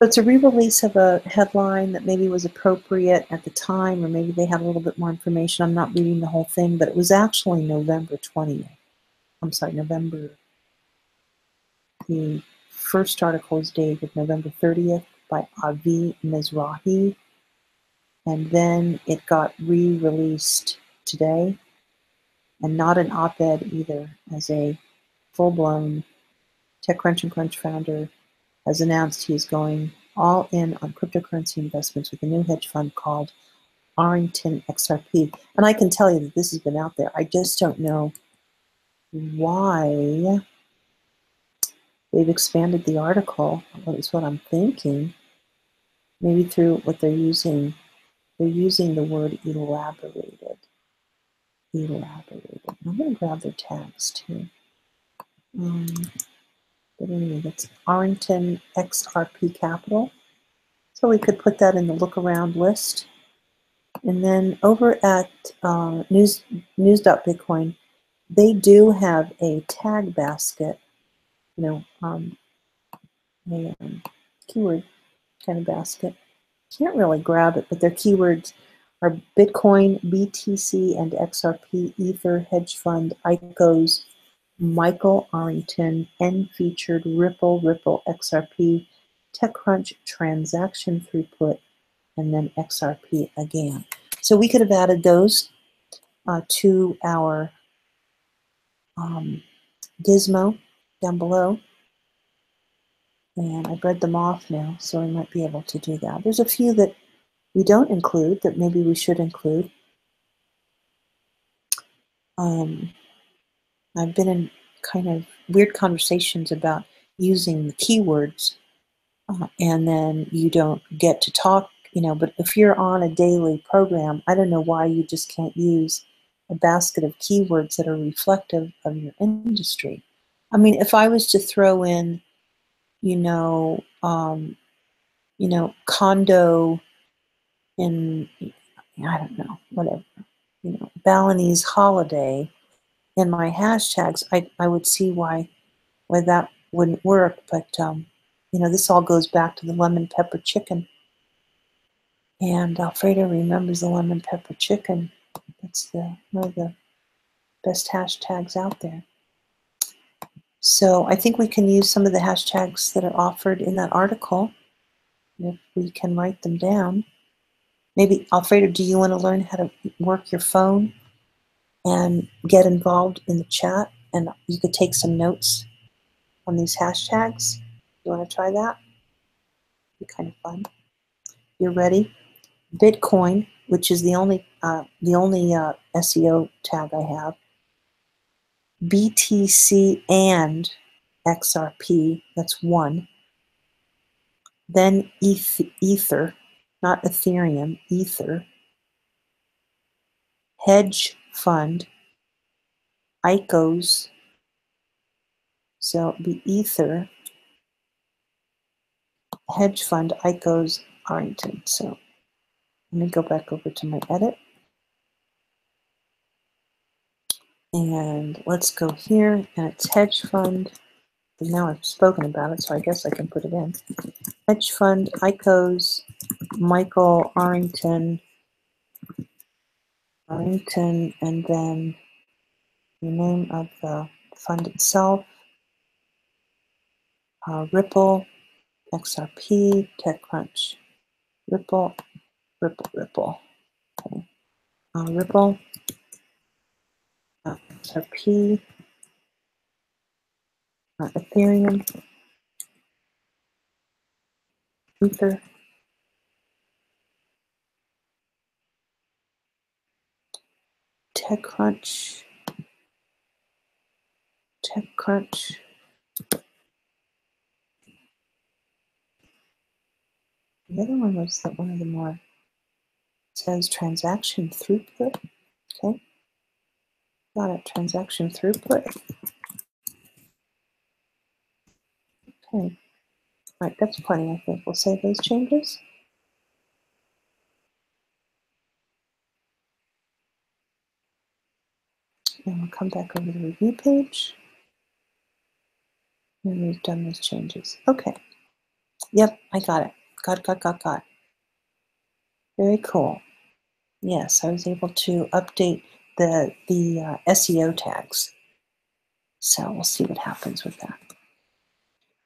So it's a re-release of a headline that maybe was appropriate at the time, or maybe they had a little bit more information. I'm not reading the whole thing, but it was actually November 20th. I'm sorry, November. The first article is dated November 30th by Avi Mizrahi, and then it got re-released today, and not an op-ed either, as a full-blown TechCrunch and Crunch founder has announced he is going all in on cryptocurrency investments with a new hedge fund called Arrington XRP. And I can tell you that this has been out there. I just don't know why they've expanded the article. That is what I'm thinking. Maybe through what they're using. They're using the word elaborated. Elaborated. I'm going to grab their tags too. But anyway, that's Arlington XRP Capital. So we could put that in the look around list. And then over at news.bitcoin, they do have a tag basket, a keyword kind of basket. Can't really grab it, but their keywords are Bitcoin, BTC, and XRP, Ether, hedge fund, ICOs, Michael Arrington, N featured, Ripple, XRP, TechCrunch, transaction throughput, and then XRP again. So we could have added those to our gizmo down below. And I've read them off now, so I might be able to do that. There's a few that we don't include that maybe we should include. I've been in kind of weird conversations about using the keywords, and then you don't get to talk, but if you're on a daily program, I don't know why you just can't use a basket of keywords that are reflective of your industry. I mean, if I was to throw in, condo in, I don't know, whatever, Balinese holiday in my hashtags, I would see why that wouldn't work. But, this all goes back to the lemon pepper chicken. And Alfredo remembers the lemon pepper chicken. That's one of the best hashtags out there. So I think we can use some of the hashtags that are offered in that article if we can write them down. Maybe, Alfredo, do you want to learn how to work your phone and get involved in the chat? And you could take some notes on these hashtags. You want to try that? Be kind of fun. You're ready? Bitcoin, which is the only SEO tag I have. BTC and XRP, that's one. Then Ether, not Ethereum, Ether. Hedge fund, ICOs. So it'd be Ether, hedge fund, ICOs, Arlington. So let me go back over to my edit. And let's go here, and it's hedge fund. And now I've spoken about it, so I guess I can put it in. Hedge fund, ICOs, Michael Arrington, and then the name of the fund itself, Ripple, XRP, TechCrunch, Ripple. Okay. Ripple, XRP, Ethereum, Ether, TechCrunch. The other one was one of the more, it says transaction throughput. Okay. Got it, transaction throughput. Okay. All right, that's plenty, I think. We'll save those changes. And we'll come back over to the review page. And we've done those changes. Okay. Yep, I got it. Got. Very cool. Yes, I was able to update the SEO tags. So we'll see what happens with that.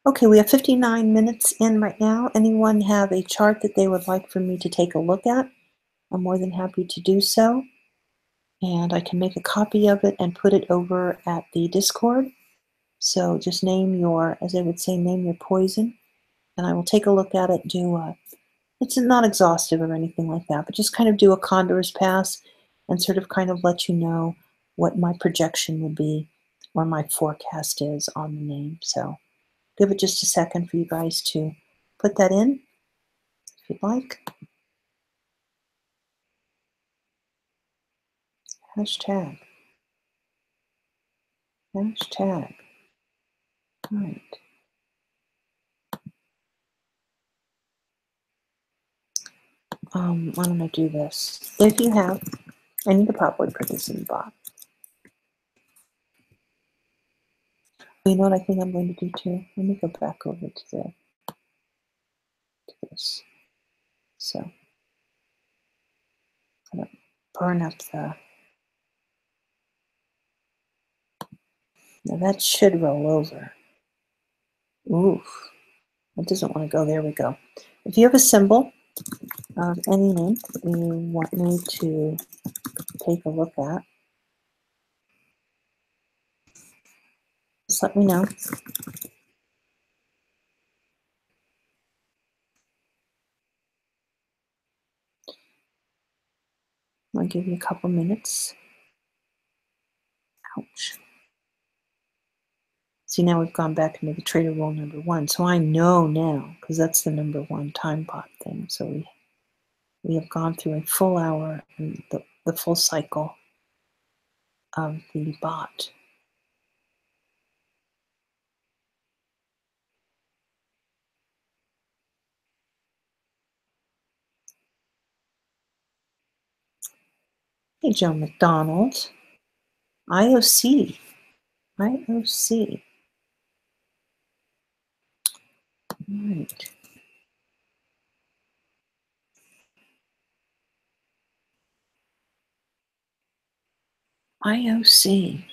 Okay, we have 59 minutes in right now. Anyone have a chart that they would like for me to take a look at? I'm more than happy to do so. And I can make a copy of it and put it over at the Discord. So just name your, as I would say, name your poison. And I will take a look at it, it's not exhaustive or anything like that, but just kind of do a Condor's pass and sort of kind of let you know what my projection would be or my forecast is on the name. So give it just a second for you guys to put that in, if you'd like. Hashtag. All right. why don't I do this? If you have, and you could probably produce in bot. You know what I think I'm going to do too? Let me go back over to this. So I'm going to burn up the, now that should roll over. Oof, it doesn't want to go. There we go. If you have a symbol of any name that you want me to take a look at, just let me know. I'll give you a couple minutes. Ouch. See, now we've gone back into the trader rule number 1. So I know now, because that's the number 1 time pot thing. So we have gone through a full hour and the full cycle of the bot. Hey, Joe McDonald. IOC. IOC. All right. IOC.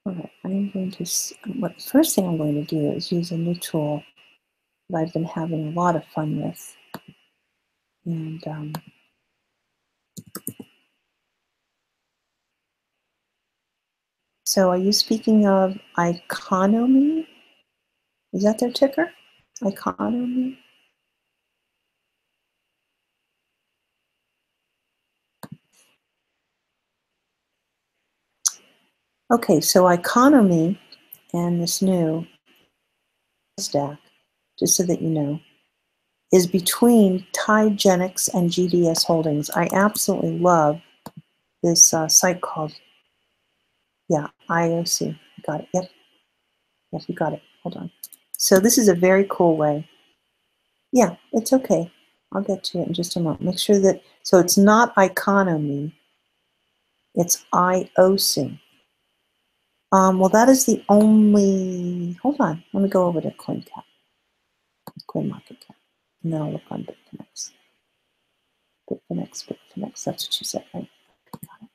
All right, I'm going to, what first thing I'm going to do is use a new tool that I've been having a lot of fun with. And so are you speaking of Economy? Is that their ticker? Economy? Okay, so Economy and this new stack, just so that you know, is between Tygenics and GDS Holdings. I absolutely love this site called, yeah, IOC. Got it. Yep. Yep, you got it. Hold on. So this is a very cool way. Yeah, it's okay. I'll get to it in just a moment. Make sure that, so it's not Economy, it's IOC. Well, that is the only, hold on, let me go over to CoinCap, CoinMarketCap, and then I'll look on Bitfinex. Bitfinex, that's what you said, right? Got it.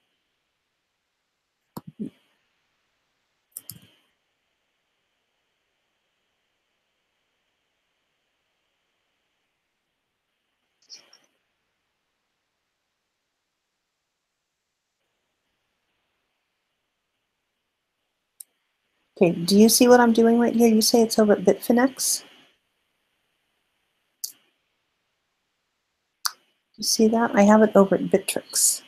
Okay, do you see what I'm doing right here? You say it's over at Bitfinex? You see that? I have it over at Bittrex,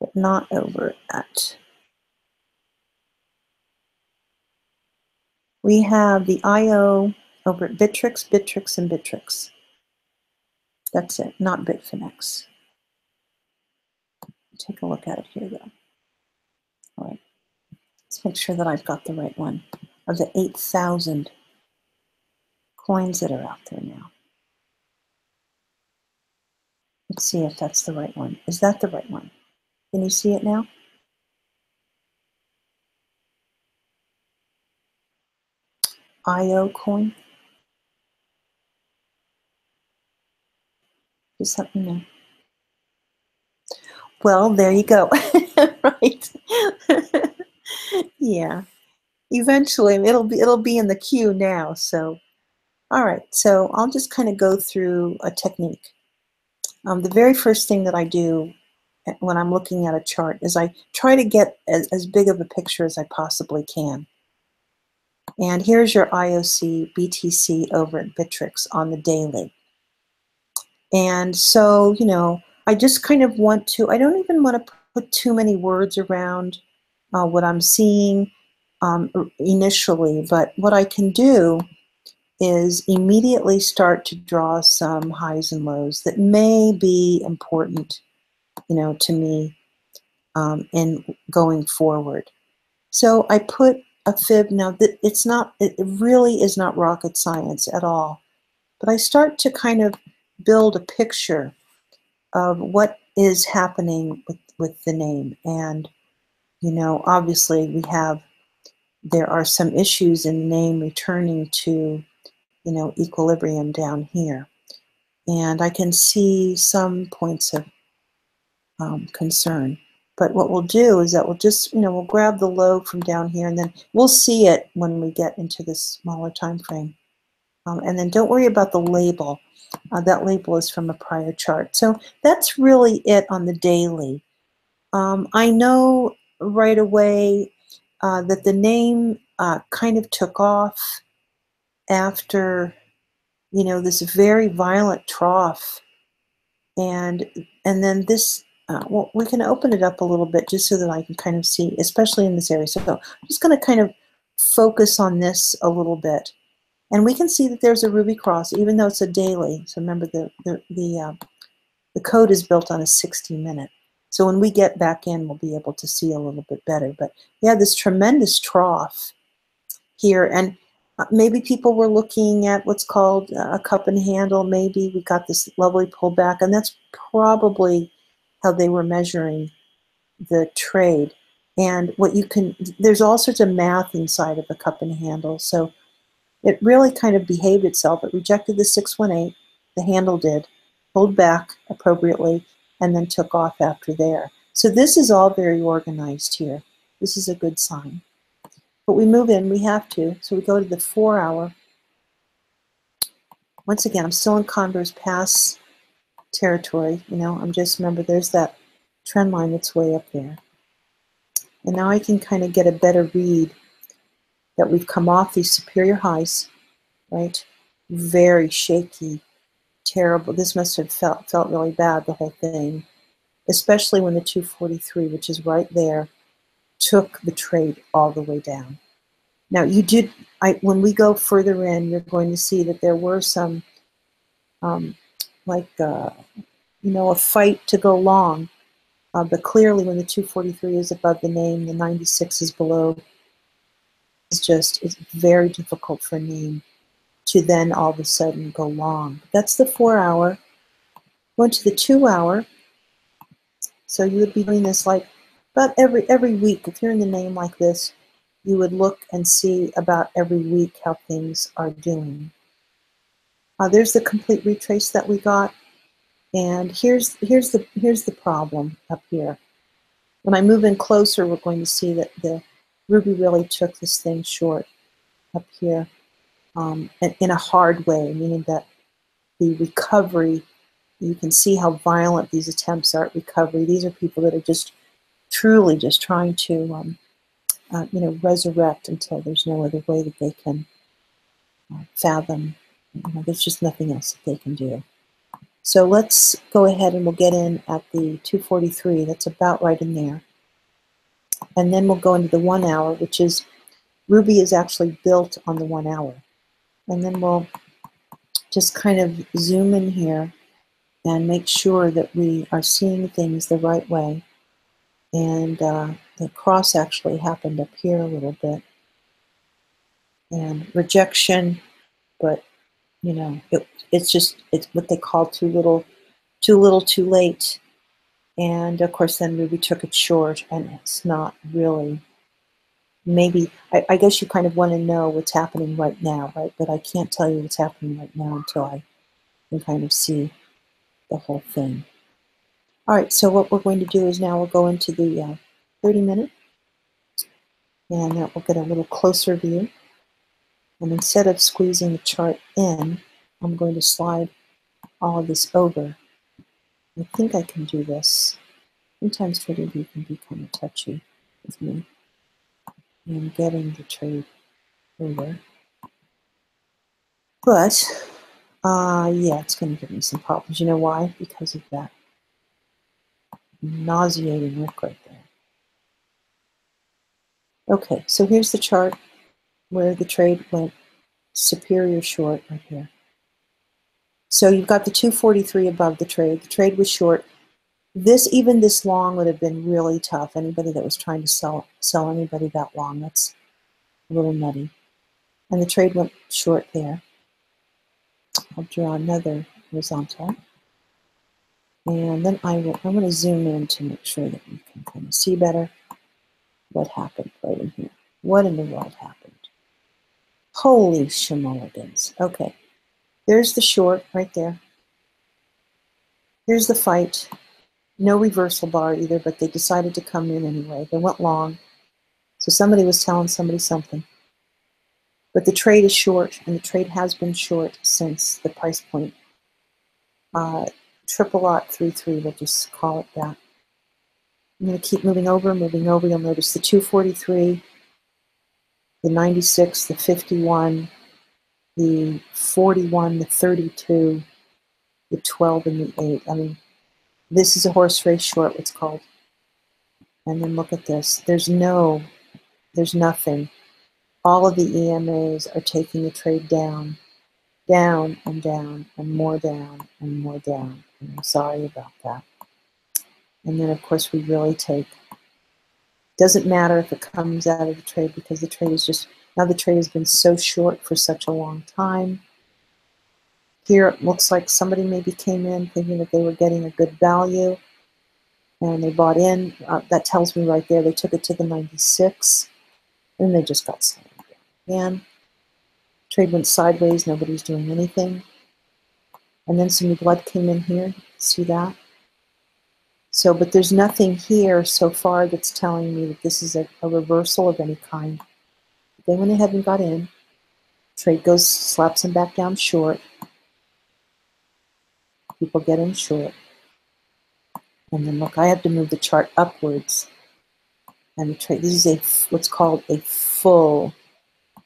but not over at, we have the IO over at Bittrex, Bittrex, and Bittrex. That's it, not Bitfinex. Take a look at it here, though. All right, let's make sure that I've got the right one. Of the 8,000 coins that are out there now. Let's see if that's the right one. Is that the right one? Can you see it now? IO coin? Just let me know. Well, there you go. Right. Yeah. Eventually it'll be in the queue now. So all right. So I'll just kind of go through a technique. The very first thing that I do when I'm looking at a chart is I try to get as big of a picture as I possibly can. And here's your IOC BTC over at Bittrex on the daily. And so, you know, I just kind of want to, I don't even want to put too many words around what I'm seeing initially, but what I can do is immediately start to draw some highs and lows that may be important, you know, to me. in going forward. So I put a fib. Now it's not. It really is not rocket science at all. But I start to kind of build a picture of what is happening with the name. And, obviously there are some issues in the name returning to, equilibrium down here. And I can see some points of concern. But what we'll do is that we'll just, we'll grab the low from down here, and then we'll see it when we get into this smaller time frame. And then don't worry about the label. That label is from a prior chart. So that's really it on the daily. I know right away that the name kind of took off after, this very violent trough. And then this, well, we can open it up a little bit just so that I can kind of see, especially in this area. So I'm just going to kind of focus on this a little bit. And we can see that there's a ruby cross, even though it's a daily. So remember, the code is built on a 60-minute. So when we get back in, we'll be able to see a little bit better. But yeah, this tremendous trough here. And maybe people were looking at what's called a cup and handle. Maybe we got this lovely pullback. And that's probably how they were measuring the trade. And there's all sorts of math inside of a cup and handle. So it really kind of behaved itself. It rejected the 618, the handle did, pulled back appropriately, and then took off after there. So this is all very organized here. This is a good sign. But we move in, we have to. So we go to the 4-hour. Once again, I'm still in Condor's Pass territory. I'm just, remember, there's that trend line that's way up there. And now I can kind of get a better read that we've come off these superior highs, right? Very shaky, terrible. This must have felt really bad, the whole thing, especially when the 243, which is right there, took the trade all the way down. Now when we go further in, you're going to see that there were some, a fight to go long. But clearly when the 243 is above the name, the 96 is below. It's very difficult for a name to then all of a sudden go long. That's the 4-hour. Going to the 2-hour. So you would be doing this like about every week. If you're in the name like this, you would look and see about every week how things are doing. There's the complete retrace that we got, and here's the problem up here. When I move in closer, we're going to see that the ruby really took this thing short up here, in a hard way, meaning that the recovery, you can see how violent these attempts are at recovery. These are people that are just truly just trying to resurrect until there's no other way that they can fathom. There's just nothing else that they can do. So let's go ahead and we'll get in at the 243. That's about right in there. And then we'll go into the 1-hour, which is, ruby is actually built on the 1-hour. And then we'll just kind of zoom in here and make sure that we are seeing things the right way. And the cross actually happened up here a little bit. And rejection, but it's what they call too little, too late. And of course then ruby took it short, and it's not really, maybe, I guess you kind of want to know what's happening right now, right? But I can't tell you what's happening right now until I can kind of see the whole thing. All right, so what we're going to do is now we'll go into the 30-minute, and we'll get a little closer view. And instead of squeezing the chart in, I'm going to slide all of this over. I think I can do this. Sometimes TradingView can be kind of touchy with me in getting the trade over. But, yeah, it's going to give me some problems. You know why? Because of that nauseating look right there. Okay, so here's the chart where the trade went superior short right here. So you've got the 243 above the trade. The trade was short. Even this long would have been really tough. Anybody that was trying to sell anybody that long, that's a little nutty. And the trade went short there. I'll draw another horizontal. And then I'm going to zoom in to make sure that you can kind of see better what happened right in here. What in the world happened? Holy shimulligans. Okay, there's the short right there. Here's the fight. No reversal bar either, but they decided to come in anyway. They went long. So somebody was telling somebody something. But the trade is short, and the trade has been short since the price point. Triple lot 3-3, we'll just call it that. I'm going to keep moving over. You'll notice the 243, the 96, the 51, the 41, the 32, the 12, and the 8. I mean, this is a horse race short, what's called. And then look at this. There's nothing. All of the EMAs are taking the trade down, down, and down, and more down, and more down. And I'm sorry about that. And then, of course, we really take. Doesn't matter if it comes out of the trade because the trade is just, now the trade has been so short for such a long time. Here it looks like somebody maybe came in thinking that they were getting a good value and they bought in. That tells me right there they took it to the 96 and they just got sold again. Trade went sideways, nobody's doing anything. And then some blood came in here, see that? So, but there's nothing here so far that's telling me that this is a reversal of any kind. They went ahead and got in. Trade goes, slaps them back down short. People get in short. And then look, I have to move the chart upwards. And the trade, this is what's called a full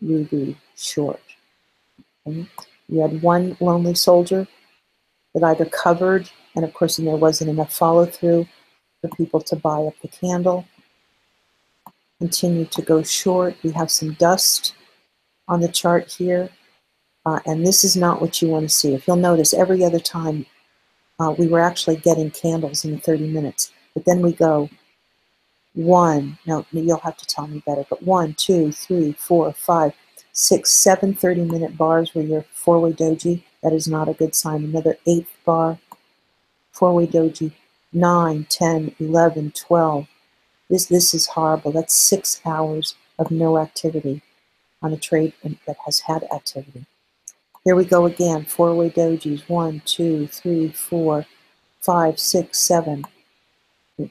ruby short. Okay? You had one lonely soldier that either covered, and of course there wasn't enough follow through for people to buy up the candle. Continue to go short. We have some dust on the chart here. And this is not what you want to see. If you'll notice, every other time we were actually getting candles in 30 minutes. But then we go 1, no, you'll have to tell me better, but 1, 2, 3, 4, 5, 6, 7 30-minute bars where you're four-way doji. That is not a good sign. Another 8th bar, four-way doji, 9, 10, 11, 12. This is horrible. That's 6 hours of no activity on a trade that has had activity. Here we go again, four-way dojis, 1, 2, 3, 4, 5, 6, 7.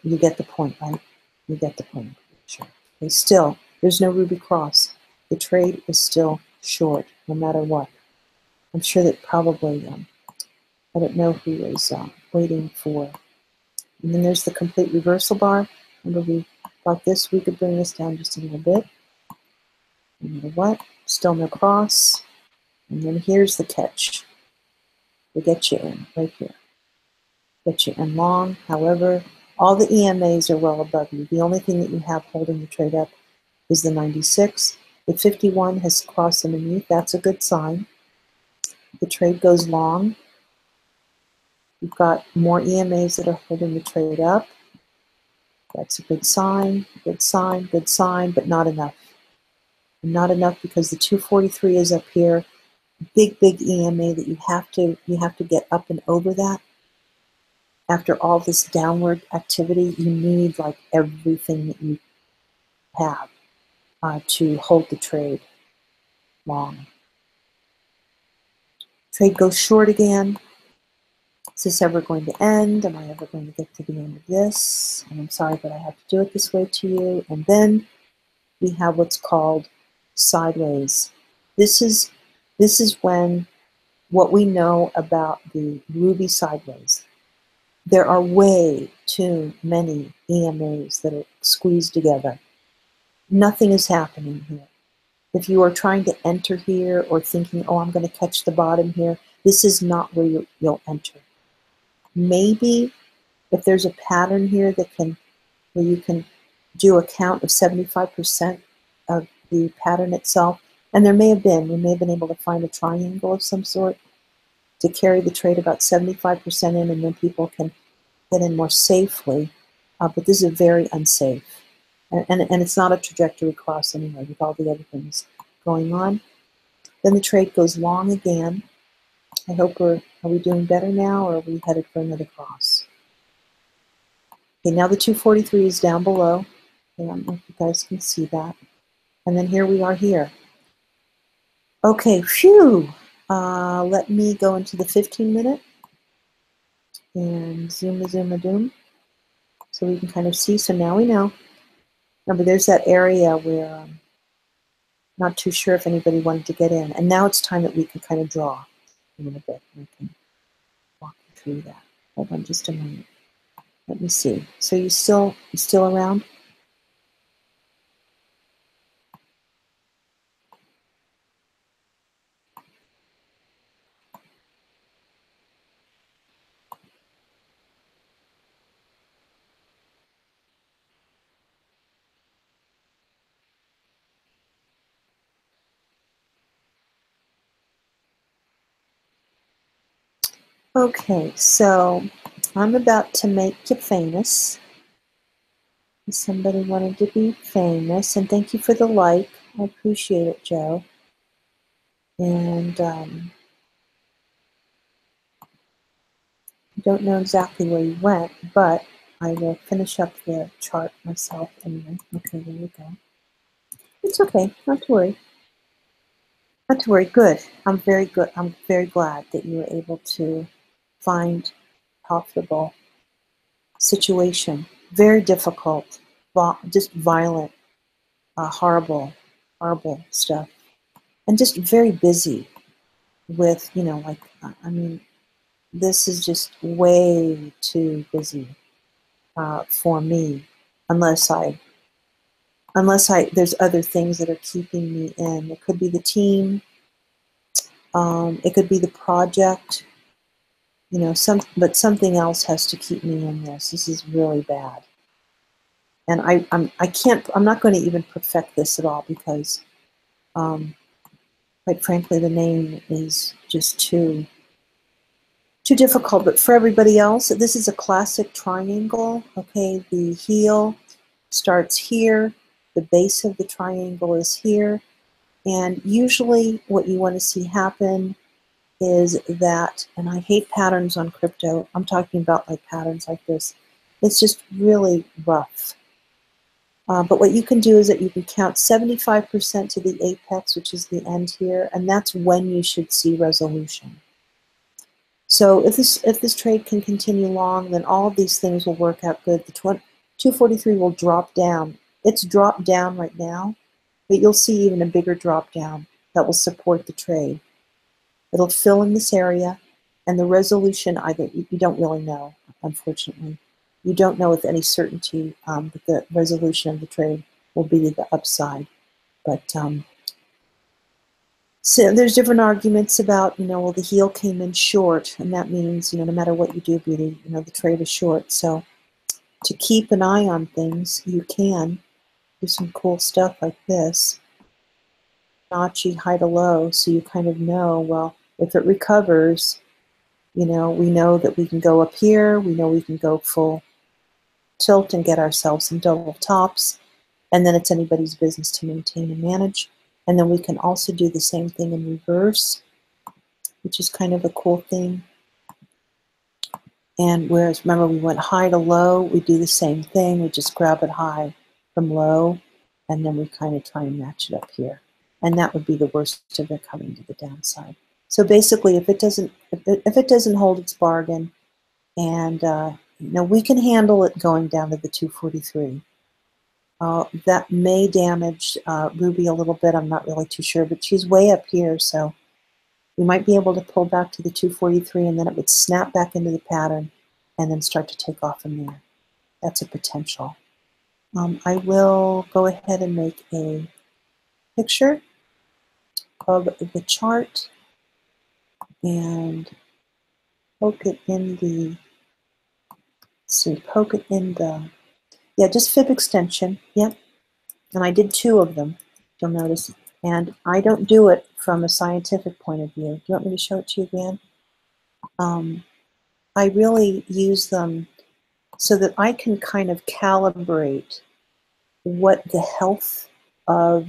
You get the point, right? You get the point. Sure. Okay, still, there's no ruby cross. The trade is still short, no matter what. I'm sure that probably, I don't know who is waiting for. And then there's the complete reversal bar. Remember we got this, we could bring this down just a little bit. No matter what, still no cross. And then here's the catch. They get you in right here. Get you in long. However, all the EMAs are well above you. The only thing that you have holding the trade up is the 96. The 51 has crossed underneath. That's a good sign. The trade goes long. You've got more EMAs that are holding the trade up. That's a good sign, good sign, good sign, but not enough. And not enough because the 243 is up here. Big EMA that you have to get up and over that. After all this downward activity, you need like everything that you have to hold the trade long. Trade goes short again. Is this ever going to end? Am I ever going to get to the end of this? And I'm sorry, but I have to do it this way to you. And then we have what's called sideways. This is when what we know about the ruby sideways. There are way too many EMAs that are squeezed together. Nothing is happening here. If you are trying to enter here or thinking, oh, I'm going to catch the bottom here, this is not where you'll enter. Maybe if there's a pattern here where you can do a count of 75% of the pattern itself, and we may have been able to find a triangle of some sort to carry the trade about 75% in, and then people can get in more safely, but this is very unsafe. And it's not a trajectory cross anyway with all the other things going on. Then the trade goes long again. I hope are we doing better now, or are we headed for another cross? Okay, now the 243 is down below. Okay, I don't know if you guys can see that. And then here we are here. Okay, phew. Let me go into the 15-minute and zoom a doom so we can kind of see. So now we know. Remember, there's that area where I'm not too sure if anybody wanted to get in. And now it's time that we can kind of draw a little bit. I can walk you through that. Hold on just a moment. Let me see. So you still around? Okay, so I'm about to make you famous. Somebody wanted to be famous, and thank you for the like. I appreciate it, Joe. And I don't know exactly where you went, but I will finish up the chart myself anyway. Okay, there we go. It's okay, not to worry. Not to worry, good. I'm very good. I'm very glad that you were able to find a profitable situation. Very difficult, just violent, horrible stuff. And just very busy with, like, I mean, this is just way too busy for me, unless there's other things that are keeping me in. It could be the team, it could be the project, but something else has to keep me in this. This is really bad. And I'm not going to even perfect this at all because, quite frankly, the name is just too difficult. But for everybody else, this is a classic triangle. Okay, the heel starts here, the base of the triangle is here, and usually what you want to see happen is that, and I hate patterns on crypto, I'm talking about like patterns like this, it's just really rough. But what you can do is that you can count 75% to the apex, which is the end here, and that's when you should see resolution. So if this trade can continue long, then all of these things will work out good. The 243 will drop down. It's dropped down right now, but you'll see even a bigger drop down that will support the trade. It'll fill in this area, and the resolution, you don't really know, unfortunately. You don't know with any certainty that the resolution of the trade will be the upside. But so there's different arguments about, well, the heel came in short, and that means, no matter what you do, Beauty, the trade is short. So to keep an eye on things, you can do some cool stuff like this. Fibonacci high to low, so you kind of know, well, if it recovers, we know that we can go up here, we know we can go full tilt and get ourselves some double tops, and then it's anybody's business to maintain and manage. And then we can also do the same thing in reverse, which is kind of a cool thing. And whereas, remember, we went high to low, we do the same thing, we just grab it high from low, and then we kind of try and match it up here. And that would be the worst of it coming to the downside. So basically, if it doesn't hold its bargain, and we can handle it going down to the 243. That may damage Ruby a little bit. I'm not really too sure, but she's way up here, so we might be able to pull back to the 243, and then it would snap back into the pattern and then start to take off from there. That's a potential. I will go ahead and make a picture of the chart and poke it in the, poke it in the, just fib extension, yep. And I did 2 of them, you'll notice. And I don't do it from a scientific point of view. Do you want me to show it to you again? I really use them so that I can kind of calibrate what the health of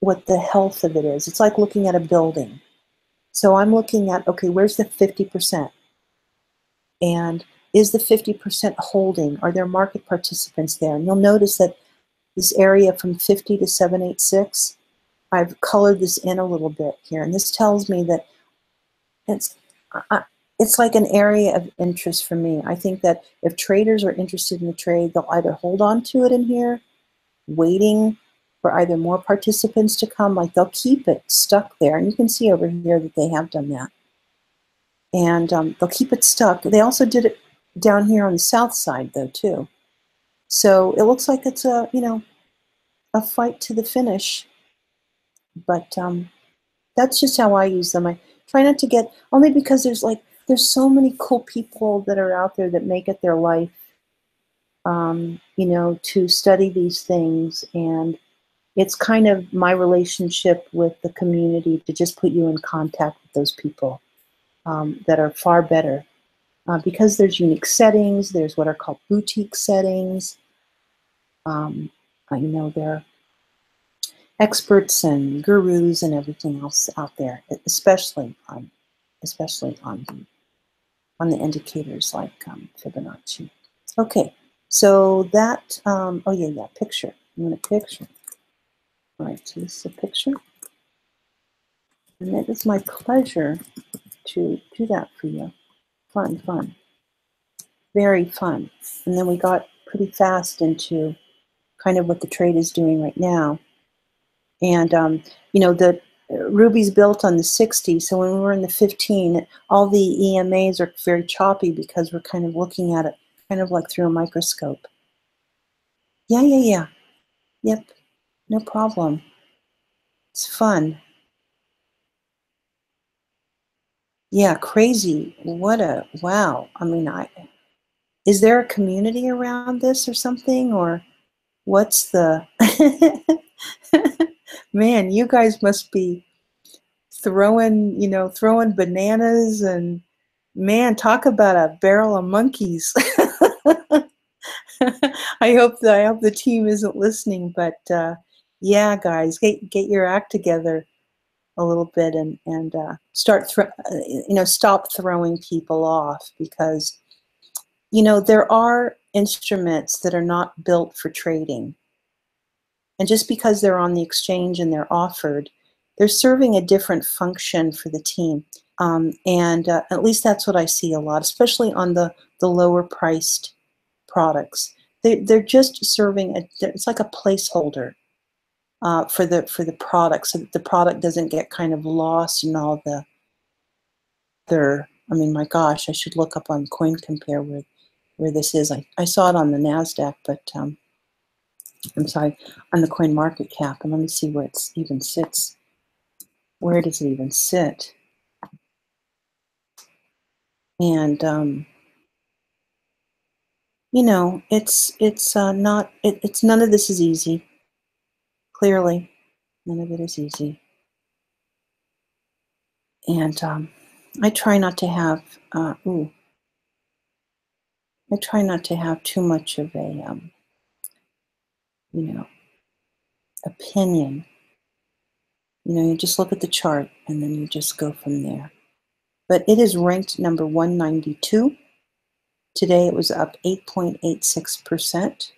it is. It's like looking at a building. So I'm looking at, okay, where's the 50%? And is the 50% holding? Are there market participants there? And you'll notice that this area from 50 to 786, I've colored this in a little bit here. And this tells me that it's, it's like an area of interest for me. I think that if traders are interested in the trade, they'll either hold on to it in here, waiting for either more participants to come, like they'll keep it stuck there. And you can see over here that they have done that. And they'll keep it stuck. They also did it down here on the south side though too. So it looks like it's a, you know, a fight to the finish. But that's just how I use them. I try not to get, only because there's so many cool people that are out there that make it their life, you know, to study these things. And it's kind of my relationship with the community to just put you in contact with those people that are far better. Because there's unique settings, there's what are called boutique settings. You know, there are experts and gurus and everything else out there, especially on the indicators like Fibonacci. Okay, so that, oh yeah, picture. You want a picture? All right, so this is a picture. And it is my pleasure to do that for you. Fun. Very fun. And then we got pretty fast into kind of what the trade is doing right now. And, you know, the Ruby's built on the 60, so when we were in the 15, all the EMAs are very choppy because we're kind of looking at it kind of like through a microscope. Yeah. Yep, no problem. It's fun. Yeah, crazy. What a, wow. I mean, is there a community around this or something? Or what's the, man, you guys must be throwing, you know, throwing bananas and, man, talk about a barrel of monkeys. I hope the team isn't listening, but yeah, guys, get your act together a little bit and start, you know, stop throwing people off, because, you know, there are instruments that are not built for trading. And just because they're on the exchange and they're offered, they're serving a different function for the team. And at least that's what I see a lot, especially on the lower priced products. They're just serving, it's like a placeholder for the product, so that the product doesn't get kind of lost in all the other, I mean, my gosh, I should look up on Coin Compare where this is. I saw it on the NASDAQ, but I'm sorry, on the Coin Market Cap, and let me see where it even sits. Where does it even sit? And you know, it's not, it's none of this is easy. Clearly, none of it is easy. And I try not to have I try not to have too much of a you know, opinion. You know, you just look at the chart and then you just go from there. But it is ranked number 192. Today it was up 8.86%.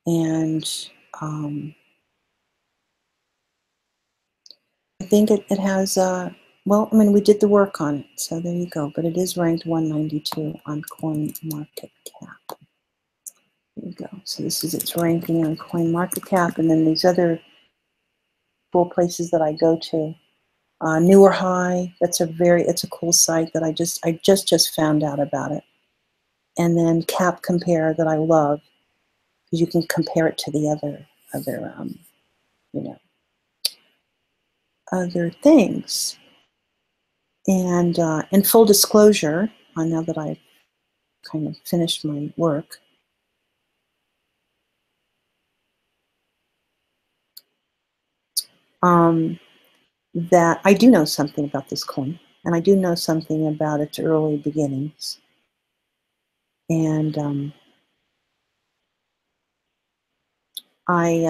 And I think it has, well, I mean, we did the work on it, so there you go. But it is ranked 192 on Coin Market Cap. There you go. So this is its ranking on Coin Market Cap, and then these other cool places that I go to. Newer High, it's a cool site that I just found out about it. And then Cap Compare, that I love, because you can compare it to the other you know, other things. And in full disclosure, now that I've kind of finished my work, that I do know something about this coin, and I do know something about its early beginnings. And I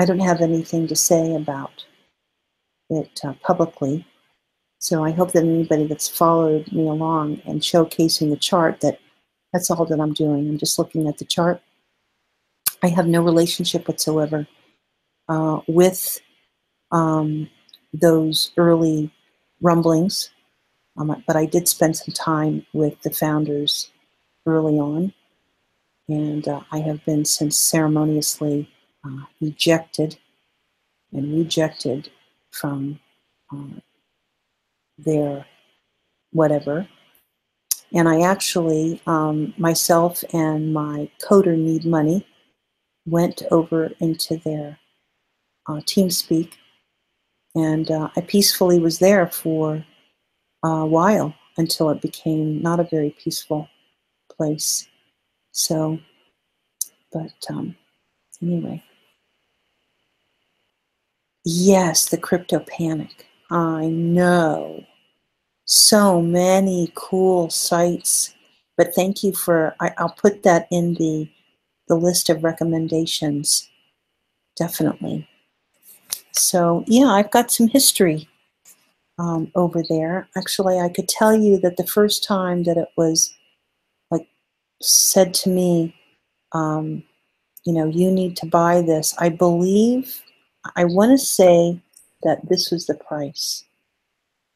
don't have anything to say about it publicly. So I hope that anybody that's followed me along and showcasing the chart, that's all that I'm doing. I'm just looking at the chart. I have no relationship whatsoever with those early rumblings, but I did spend some time with the founders early on, and I have been since ceremoniously ejected and rejected from their whatever. And I actually, myself and my coder Need Money, went over into their TeamSpeak, and I peacefully was there for a while until it became not a very peaceful place. So, but anyway. Yes, the crypto panic. I know. So many cool sites. But thank you for, I'll put that in the list of recommendations, definitely. So yeah, I've got some history over there. Actually, I could tell you that the first time that it was like said to me, you know, you need to buy this, I believe, I want to say that this was the price.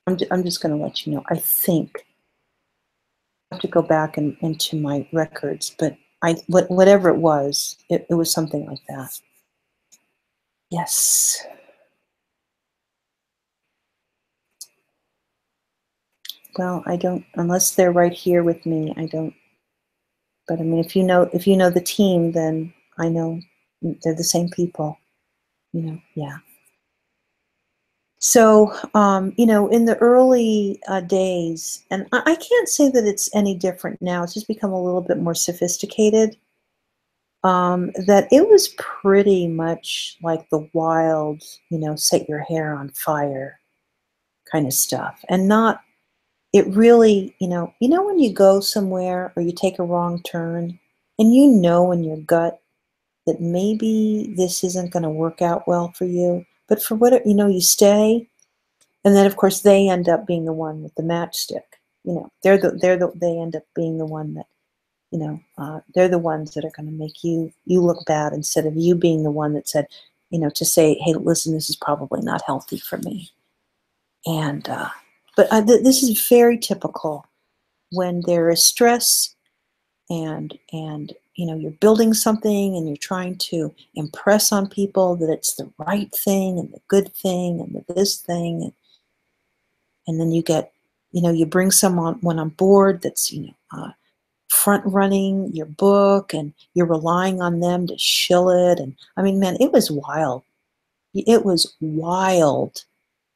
I'm just going to let you know. I think I have to go back into my records, but whatever it was something like that. Yes. Well, I don't, unless they're right here with me, I don't. But I mean, if you know the team, then I know they're the same people. You know, yeah. So, you know, in the early days, and I can't say that it's any different now. It's just become a little bit more sophisticated. That it was pretty much like the wild, you know, set your hair on fire kind of stuff, and not. It really, you know when you go somewhere or you take a wrong turn, and you know in your gut that maybe this isn't going to work out well for you, but for what you know, you stay, and then of course they end up being the one with the matchstick. You know, they end up being the one that, you know, they're the ones that are going to make you look bad instead of you being the one that said, you know, to say, hey, listen, this is probably not healthy for me. And this is very typical when there is stress and you know, you're building something and you're trying to impress on people that it's the right thing and the good thing and the this thing, and then you get, you know, you bring someone on board that's, you know, front running your book, and you're relying on them to shill it. And I mean, man, it was wild. It was wild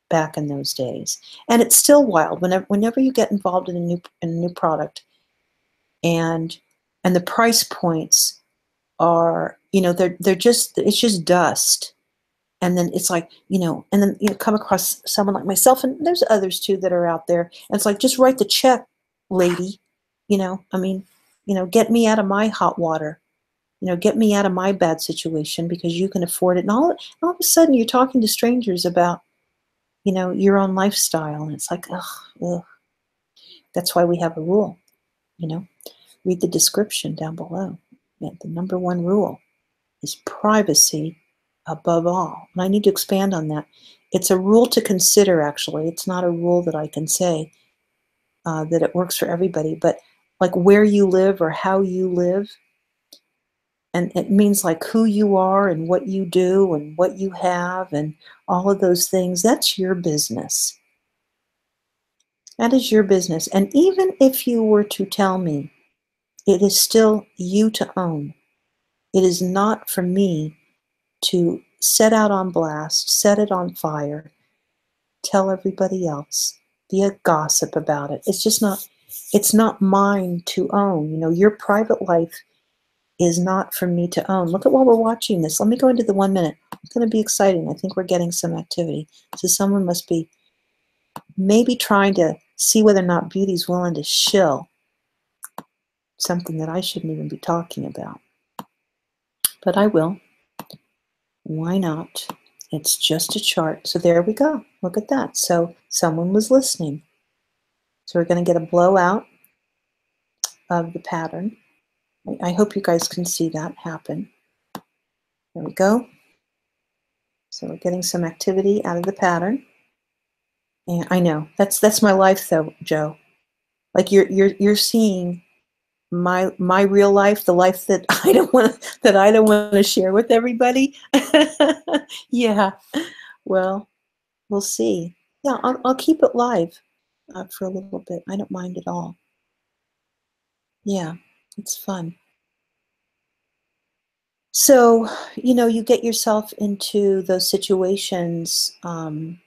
back in those days, and it's still wild whenever you get involved in a new product, and the price points are, you know, they're just, it's just dust. And then it's like, you know, and then you come across someone like myself, and there's others too that are out there, and it's like, just write the check, lady. You know, I mean, you know, get me out of my hot water. You know, get me out of my bad situation because you can afford it. And all of a sudden, you're talking to strangers about, you know, your own lifestyle, and it's like, ugh, ugh. That's why we have a rule. You know, read the description down below. Yeah, the number one rule is privacy above all. And I need to expand on that. It's a rule to consider, actually. It's not a rule that I can say that it works for everybody, but like where you live or how you live, and it means like who you are and what you do and what you have and all of those things. That's your business. That is your business. And even if you were to tell me, it is still you to own. It is not for me to set out on blast, set it on fire, tell everybody else, be a gossip about it. It's just not, it's not mine to own. You know, your private life is not for me to own. Look at while we're watching this. Let me go into the 1 minute. It's going to be exciting. I think we're getting some activity. So someone must be maybe trying to see whether or not Beauty's willing to shill. something that I shouldn't even be talking about. But I will. Why not? It's just a chart. So there we go. Look at that. So someone was listening. So we're going to get a blowout of the pattern. I hope you guys can see that happen. There we go. So we're getting some activity out of the pattern. And I know that's my life though, Joe. Like you're seeing my real life, the life that I don't want to share with everybody. Yeah. Well, we'll see. Yeah, I'll keep it live for a little bit. I don't mind at all. Yeah, it's fun. So, you get yourself into those situations, and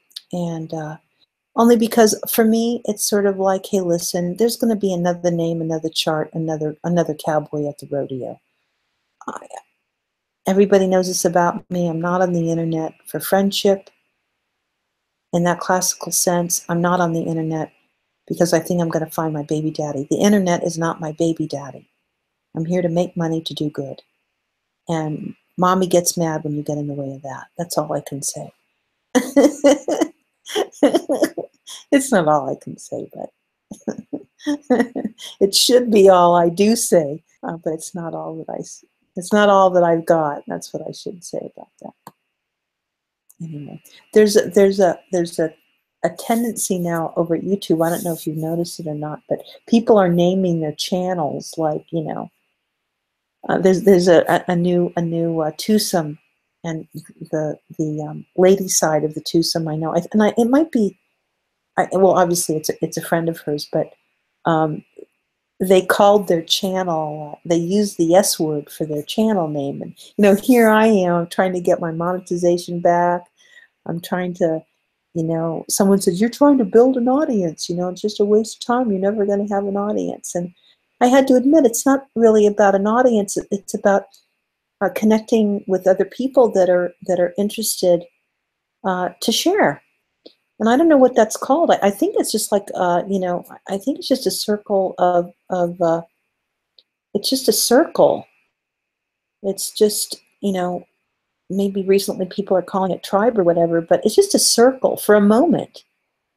only because for me, it's sort of like, hey, listen, there's going to be another name, another chart, another cowboy at the rodeo. I, Everybody knows this about me. I'm not on the internet for friendship in that classical sense. I'm not on the internet because I think I'm going to find my baby daddy. The internet is not my baby daddy. I'm here to make money to do good. And mommy gets mad when you get in the way of that. That's all I can say. It's not all I can say, but it should be all I do say. But it's not all that it's not all that I've got. That's what I should say about that. Anyway, there's a tendency now over at YouTube. I don't know if you've noticed it or not, but people are naming their channels like, there's a new twosome, and the lady side of the twosome I know, it might be, well, obviously it's a friend of hers, but they called their channel, they used the S word for their channel name, and here I am trying to get my monetization back. I'm trying to, someone said, you're trying to build an audience, it's just a waste of time. You're never going to have an audience. And I had to admit, it's not really about an audience. It's about connecting with other people that are interested to share. And I don't know what that's called. I think it's just like, I think it's just a circle of it's just a circle. It's just, maybe recently people are calling it tribe or whatever, but it's just a circle for a moment,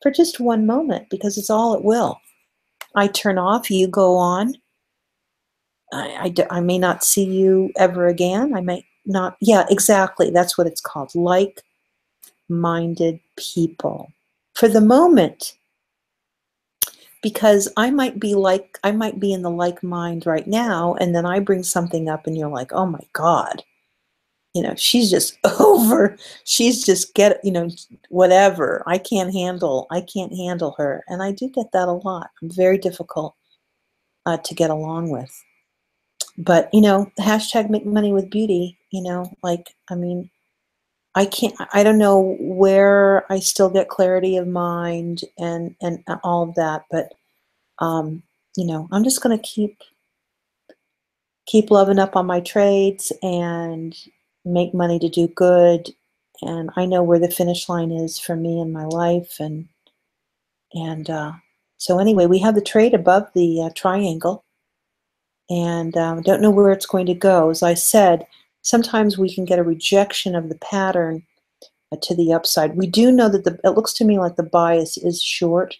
for just one moment, because it's all at will. I turn off, you go on. I may not see you ever again. I may not. Yeah, exactly. That's what it's called. Like-minded people. For the moment, because I might be in the like mind right now, and then I bring something up and you're like, oh my God, she's just over, she's just whatever. I can't handle her. And I do get that a lot. I'm very difficult to get along with. But, hashtag make money with beauty, I don't know where I still get clarity of mind and all of that, but, I'm just going to keep loving up on my trades and make money to do good. And I know where the finish line is for me in my life. And so anyway, we have the trade above the triangle, and don't know where it's going to go. As I said, sometimes we can get a rejection of the pattern to the upside. We do know that it looks to me like the bias is short,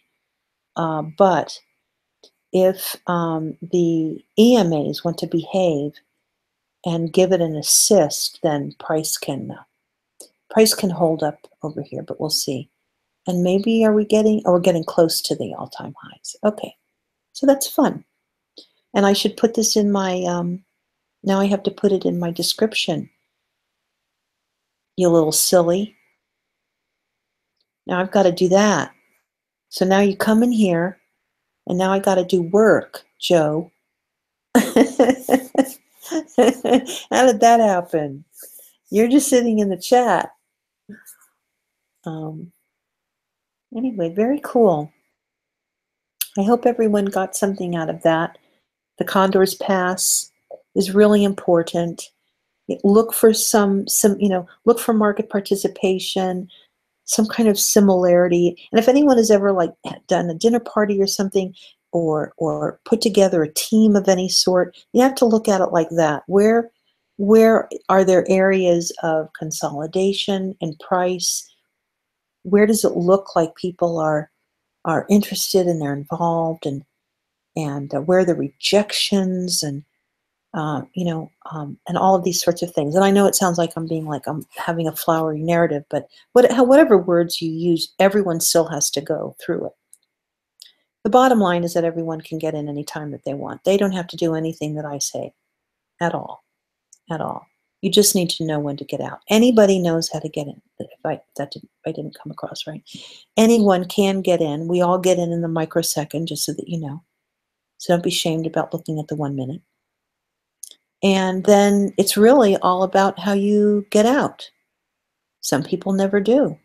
but if the EMAs want to behave and give it an assist, then price can hold up over here, but we'll see. And maybe we're getting close to the all-time highs. Okay, so that's fun. And I should put this in my, now I have to put it in my description. You little silly. Now I've got to do that. So now you come in here, and now I got to do work, Joe. How did that happen? You're just sitting in the chat. Anyway, very cool. I hope everyone got something out of that. The Condor's Pass is really important. Look for look for market participation, some kind of similarity. And if anyone has ever done a dinner party or something, or put together a team of any sort. You have to look at it like that. Where are there areas of consolidation and price? Where does it look like people are interested and they're involved, and where are the rejections, and and all of these sorts of things. And I know it sounds like I'm having a flowery narrative, but whatever words you use, everyone still has to go through it. The bottom line is that everyone can get in any time that they want. They don't have to do anything that I say at all, at all. You just need to know when to get out. Anybody knows how to get in. If I didn't come across right. Anyone can get in. We all get in the microsecond, just so that you know. So don't be shamed about looking at the 1 minute. And then it's really all about how you get out. Some people never do.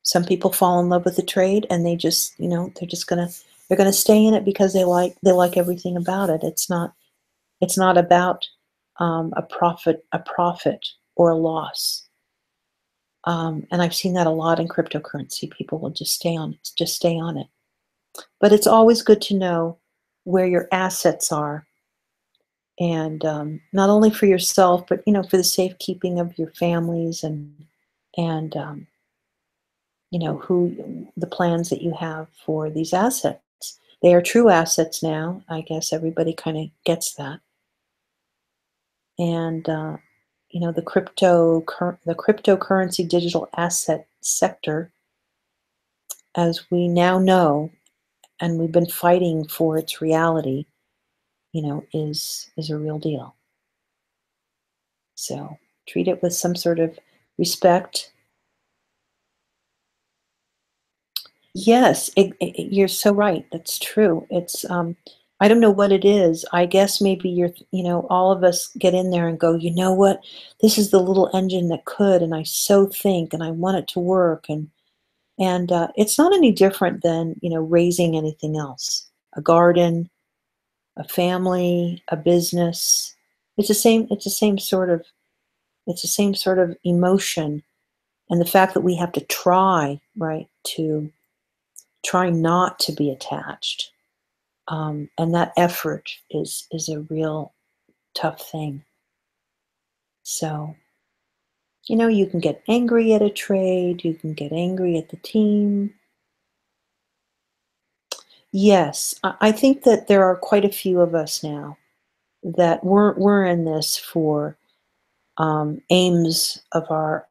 Some people fall in love with the trade and they just, they're gonna stay in it because they like everything about it. It's not about a profit or a loss. And I've seen that a lot in cryptocurrency. People will just stay on it. But it's always good to know where your assets are, and not only for yourself, but for the safekeeping of your families, and who the plans that you have for these assets. They are true assets now. I guess everybody kind of gets that. And the cryptocurrency digital asset sector, as we now know, and we've been fighting for its reality, is a real deal. So treat it with some sort of respect. Yes, you're so right. That's true. I don't know what it is. I guess maybe all of us get in there and go, you know what? This is the little engine that could, and I so think, and I want it to work, and it's not any different than raising anything else, a garden, a family, a business. It's the same. It's the same sort of. It's the same sort of emotion, and the fact that we have to try, right, to try not to be attached. And that effort is a real tough thing. So, you can get angry at a trade, you can get angry at the team. Yes, I think that there are quite a few of us now that we're in this for aims of our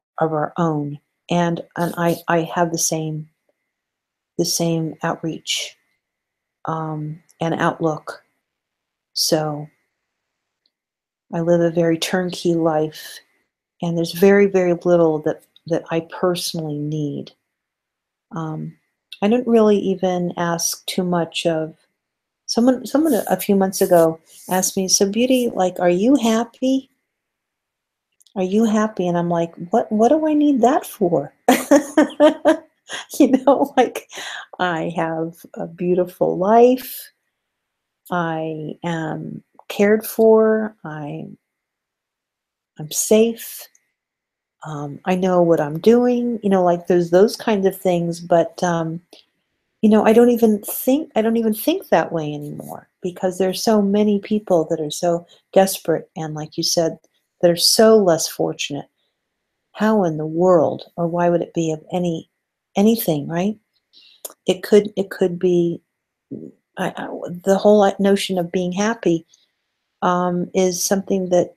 own, and I have the same outreach and outlook. So I live a very turnkey life, and there's very, very little that I personally need. Um, I don't really even ask too much of someone a few months ago asked me, "So, Beauty, like, are you happy? Are you happy?" And I'm like, "What do I need that for?" Like, I have a beautiful life. I am cared for. I'm safe. I know what I'm doing, like there's those kinds of things, but I don't even think that way anymore, because there's so many people that are so desperate, and like you said, that are so less fortunate. How in the world, or why would it be of anything, right? It could be the whole notion of being happy is something that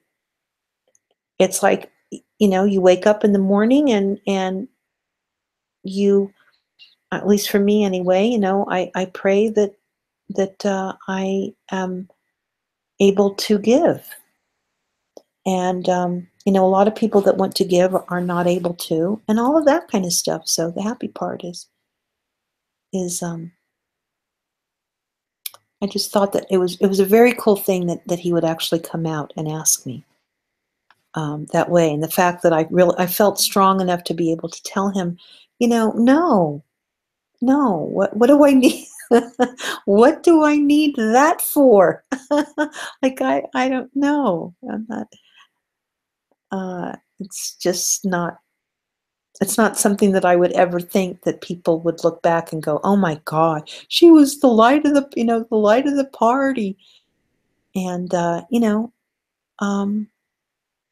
it's like, you wake up in the morning, and you, at least for me anyway, I pray that I am able to give. And a lot of people that want to give are not able to, and all of that kind of stuff. So the happy part is I just thought that it was a very cool thing that he would actually come out and ask me that way. And the fact that I felt strong enough to be able to tell him, no, no, what do I need? What do I need that for? Like, I don't know. I'm not, it's just not. It's not something that I would ever think that people would look back and go, "Oh my god, she was the light of the, the light of the party." And, um,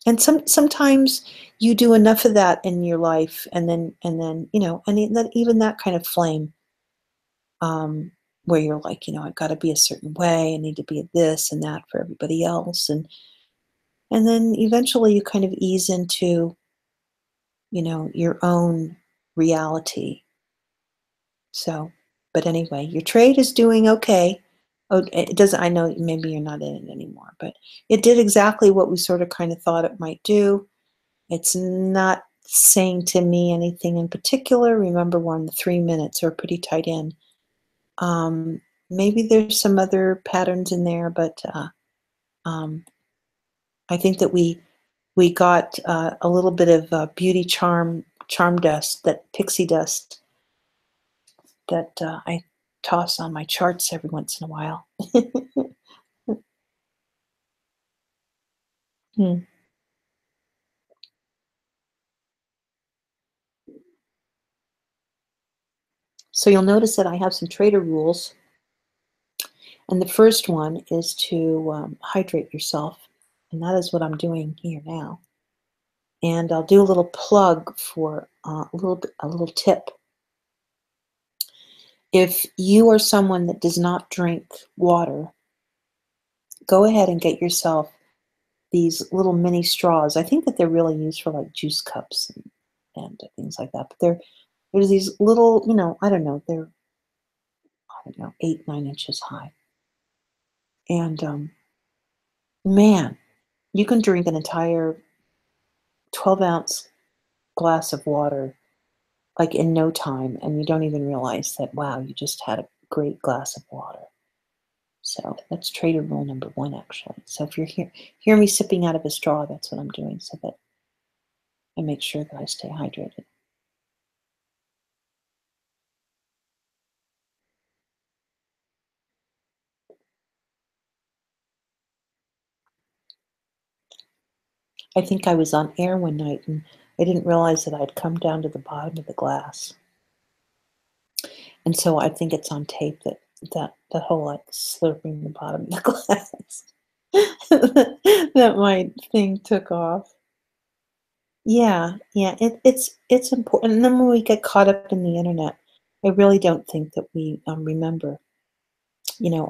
and sometimes you do enough of that in your life, and then, even that kind of flame, um, where you're like, I've got to be a certain way, I need to be this and that for everybody else, and then eventually you kind of ease into, your own reality. So, but anyway, your trade is doing okay. Oh, it doesn't, I know maybe you're not in it anymore, but it did exactly what we sort of kind of thought it might do. It's not saying to me anything in particular. Remember, we're on the 3 minutes, or pretty tight in. Maybe there's some other patterns in there, but um, I think that we got a little bit of beauty charm dust, that pixie dust that I toss on my charts every once in a while. Hmm. So you'll notice that I have some trader rules, and the first one is to hydrate yourself, and that is what I'm doing here now. And I'll do a little plug for a little tip. If you are someone that does not drink water, go ahead and get yourself these little mini straws. I think that they're really used for like juice cups and things like that. But there's these little, I don't know, they're, I don't know, 8, 9 inches high. And man, you can drink an entire 12-ounce glass of water like in no time, and you don't even realize that, wow, you just had a great glass of water. So that's trader rule number one, actually. So if hear me sipping out of a straw, that's what I'm doing, so that I make sure that I stay hydrated. I think I was on air one night, and I didn't realize that I'd come down to the bottom of the glass. And so I think it's on tape that whole like slurping the bottom of the glass. That my thing took off. Yeah, yeah, it's important. And then when we get caught up in the internet, I really don't think that we remember,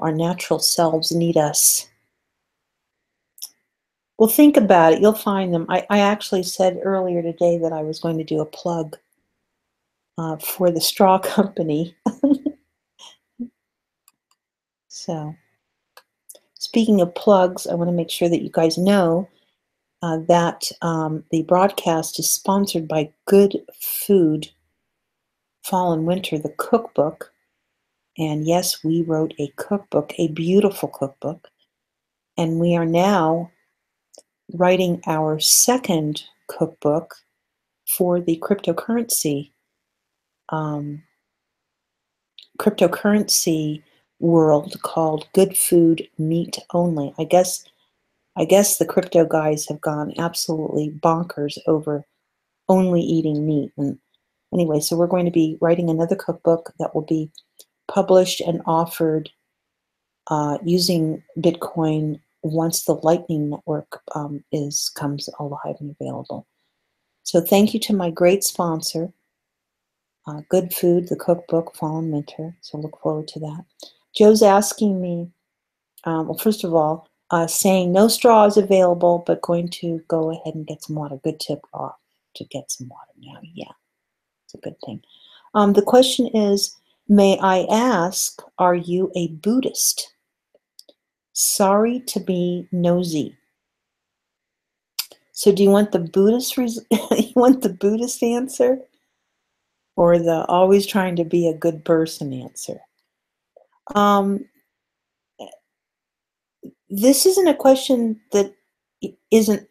our natural selves need us. Well, think about it. You'll find them. I actually said earlier today that I was going to do a plug for the straw company. So, speaking of plugs, I want to make sure that you guys know that the broadcast is sponsored by Good Food Fall and Winter, the cookbook. And yes, we wrote a cookbook, a beautiful cookbook. And we are now writing our second cookbook for the um, cryptocurrency world, called Good Food Meat Only. I guess the crypto guys have gone absolutely bonkers over only eating meat. And anyway, so we're going to be writing another cookbook that will be published and offered using Bitcoin once the Lightning Network comes alive and available. So thank you to my great sponsor, Good Food, the cookbook, Fall and Winter. So look forward to that. Joe's asking me, well, first of all, saying no straws available, but going to go ahead and get some water. Good tip off to get some water now. Yeah, it's a good thing. The question is, may I ask, are you a Buddhist? Sorry to be nosy. So do you want the Buddhist you want the Buddhist answer, or the always trying to be a good person answer? Um, this isn't a question that isn't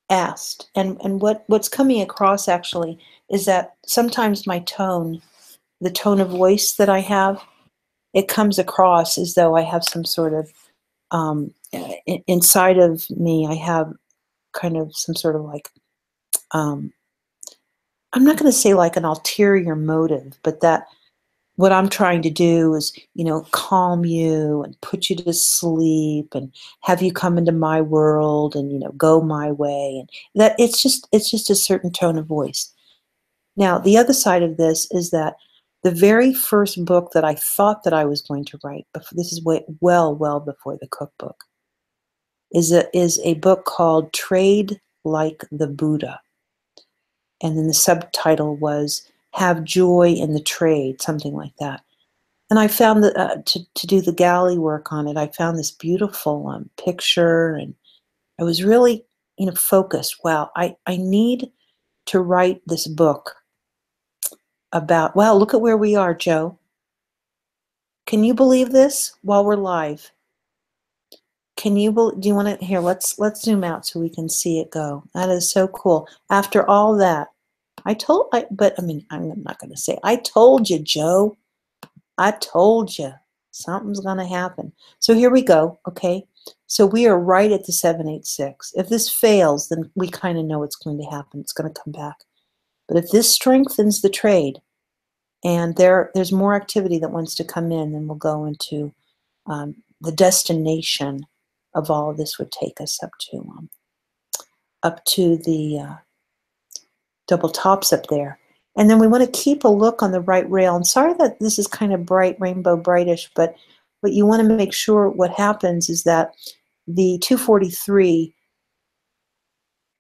asked, and what's coming across actually is that sometimes my tone, the tone of voice that I have, it comes across as though I have some sort of inside of me, I have kind of some sort of like I'm not going to say like an ulterior motive, but that what I'm trying to do is, calm you and put you to sleep and have you come into my world and, go my way. And that it's just a certain tone of voice. Now, the other side of this is that the very first book that I thought that I was going to write, this is well before the cookbook, is a book called Trade Like the Buddha. And then the subtitle was Have Joy in the Trade, something like that. And I found that to do the galley work on it, I found this beautiful picture, and I was really, focused. Wow, I need to write this book about, wow, look at where we are, Joe. Can you believe this while we're live? Do you want to, here, let's zoom out so we can see it go. That is so cool. After all that, I'm not going to say, I told you, Joe. I told you something's going to happen. So here we go, okay? So we are right at the 786. If this fails, then we kind of know what's going to happen. It's going to come back. But if this strengthens the trade and there's more activity that wants to come in, then we'll go into the destination of all of this would take us up to the double tops up there. And then we want to keep a look on the right rail. I'm sorry that this is kind of bright, rainbow brightish, but you want to make sure what happens is that the 243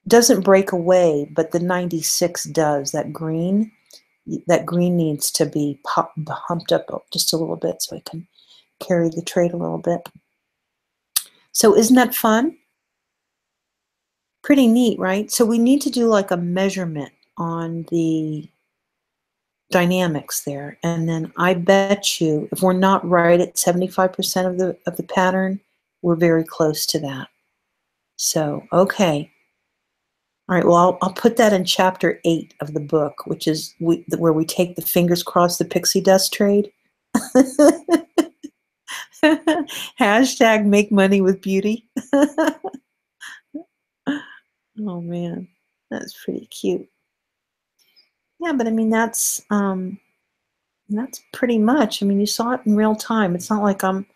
doesn't break away, but the 96 does. That green needs to be humped up just a little bit so it can carry the trade a little bit. So isn't that fun? Pretty neat, right? So we need to do like a measurement on the dynamics there, and then I bet you if we're not right at 75% of the pattern, we're very close to that. So okay, all right. Well, I'll put that in chapter 8 of the book, which is where we take the fingers crossed the pixie dust trade. Hashtag make money with beauty. Oh man, that's pretty cute. Yeah, but I mean that's pretty much. I mean, you saw it in real time. It's not like I'm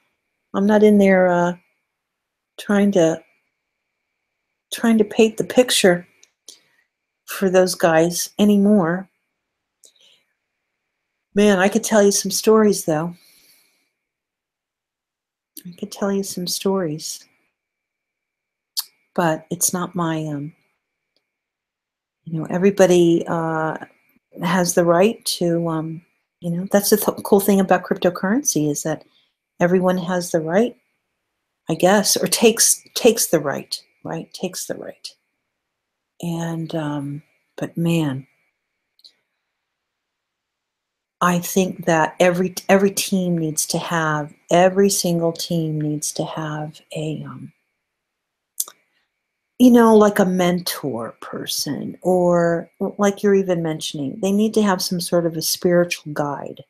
not in there trying to paint the picture for those guys anymore. Man, I could tell you some stories though. I could tell you some stories, but it's not my everybody has the right to that's the cool thing about cryptocurrency is that everyone has the right, I guess, or takes the right, takes the right. And but man, I think that every team needs to have, every single team needs to have a like a mentor person, or like you're even mentioning, they need to have some sort of a spiritual guide.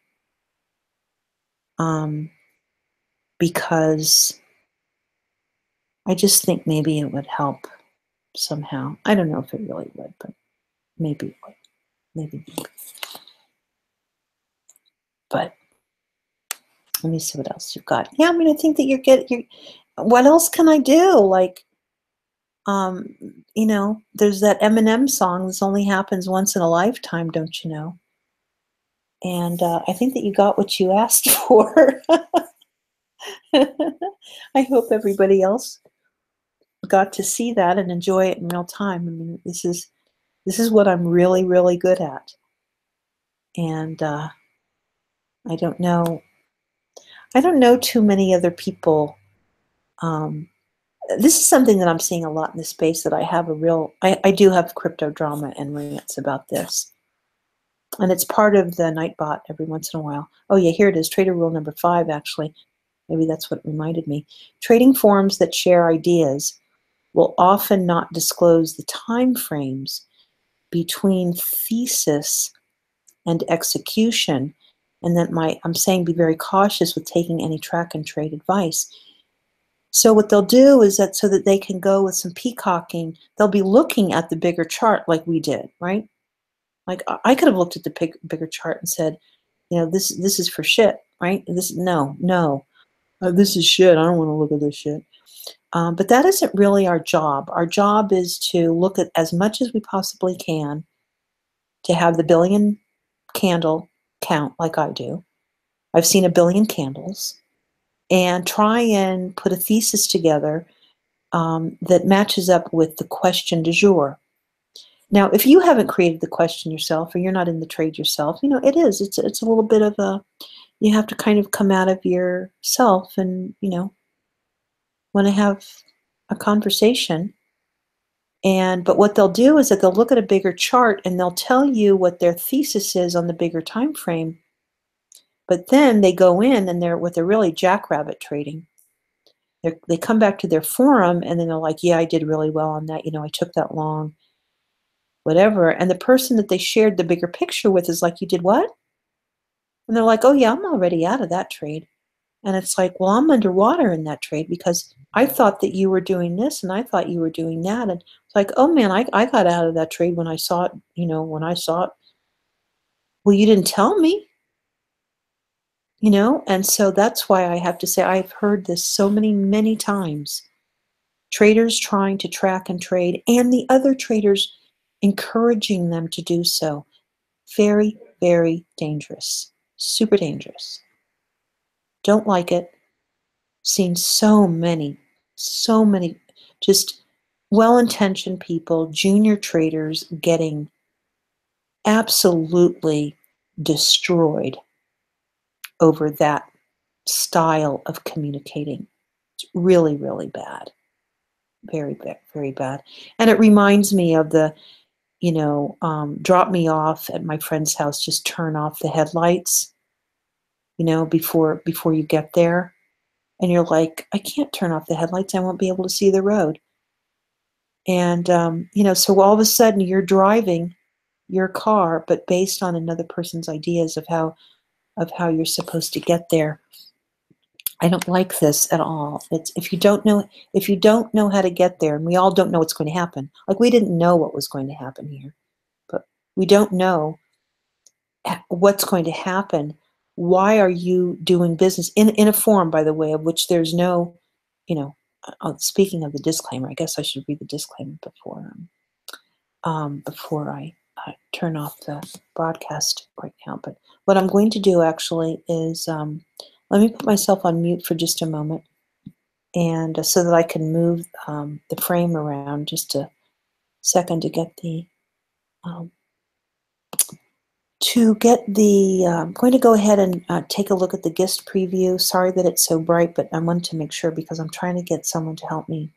Because I just think maybe it would help somehow. I don't know if it really would, but maybe it would. Maybe. But let me see what else you've got. Yeah, I mean, I think that you're what else can I do? Like, there's that Eminem song, this only happens once in a lifetime, don't you know? And I think that you got what you asked for. I hope everybody else got to see that and enjoy it in real time. I mean, this is what I'm really, really good at. And I don't know too many other people. This is something that I'm seeing a lot in this space, that I do have crypto drama and rants about this. And it's part of the Nightbot every once in a while. Oh yeah, here it is, trader rule number 5, actually. Maybe that's what reminded me. Trading forums that share ideas will often not disclose the time frames between thesis and execution. And that I'm saying be very cautious with taking any track and trade advice. So what they'll do is that so that they can go with some peacocking, they'll be looking at the bigger chart like we did, right? Like I could have looked at the bigger chart and said, this is for shit, right? This no, this is shit. I don't want to look at this shit. But that isn't really our job. Our job is to look at as much as we possibly can to have the billion candle count like I do. I've seen a billion candles and try and put a thesis together that matches up with the question du jour. Now, if you haven't created the question yourself or you're not in the trade yourself, it's a little bit of a, you have to kind of come out of yourself and, want to have a conversation. But what they'll do is that they'll look at a bigger chart and they'll tell you what their thesis is on the bigger time frame. But then they go in and they're really jackrabbit trading. They come back to their forum and then they're like, yeah, I did really well on that. I took that long, whatever. And the person that they shared the bigger picture with is like, you did what? And they're like, oh yeah, I'm already out of that trade. And it's like, well, I'm underwater in that trade because I thought that you were doing this and I thought you were doing that. And it's like, oh man, I got out of that trade when I saw it, when I saw it. Well, you didn't tell me, and so that's why I have to say I've heard this so many times. Traders trying to track and trade and the other traders encouraging them to do so. Very, very dangerous. Super dangerous. Don't like it. Seen so many just well-intentioned people, junior traders getting absolutely destroyed over that style of communicating. It's really, really bad. Very, very bad. And it reminds me of the, drop me off at my friend's house, just turn off the headlights, before you get there. And you're like, I can't turn off the headlights. I won't be able to see the road. And, so all of a sudden you're driving your car, but based on another person's ideas of how you're supposed to get there. I don't like this at all. It's if you don't know how to get there, and we all don't know what's going to happen. Like we didn't know what was going to happen here, but we don't know what's going to happen. Why are you doing business in a form, by the way, of which there's no, speaking of the disclaimer, I guess I should read the disclaimer before I turn off the broadcast right now. But what I'm going to do actually is let me put myself on mute for just a moment, and so that I can move the frame around just a second to get the um, I'm going to go ahead and take a look at the GIST preview. Sorry that it's so bright, but I wanted to make sure because I'm trying to get someone to help me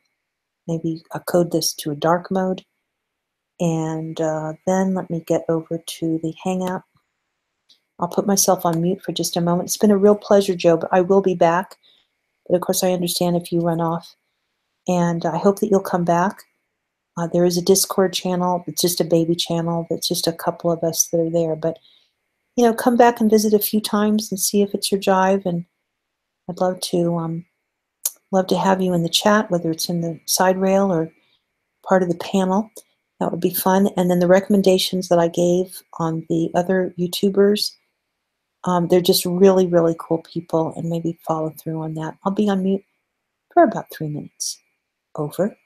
maybe code this to a dark mode. And then let me get over to the Hangout. I'll put myself on mute for just a moment. It's been a real pleasure, Joe, but I will be back. But of course, I understand if you run off. And I hope that you'll come back. There is a Discord channel. It's just a baby channel. That's just a couple of us that are there. But, come back and visit a few times and see if it's your jive. And I'd love to have you in the chat, whether it's in the side rail or part of the panel. That would be fun. And then the recommendations that I gave on the other YouTubers, they're just really, really cool people, and maybe follow through on that. I'll be on mute for about 3 minutes. Over.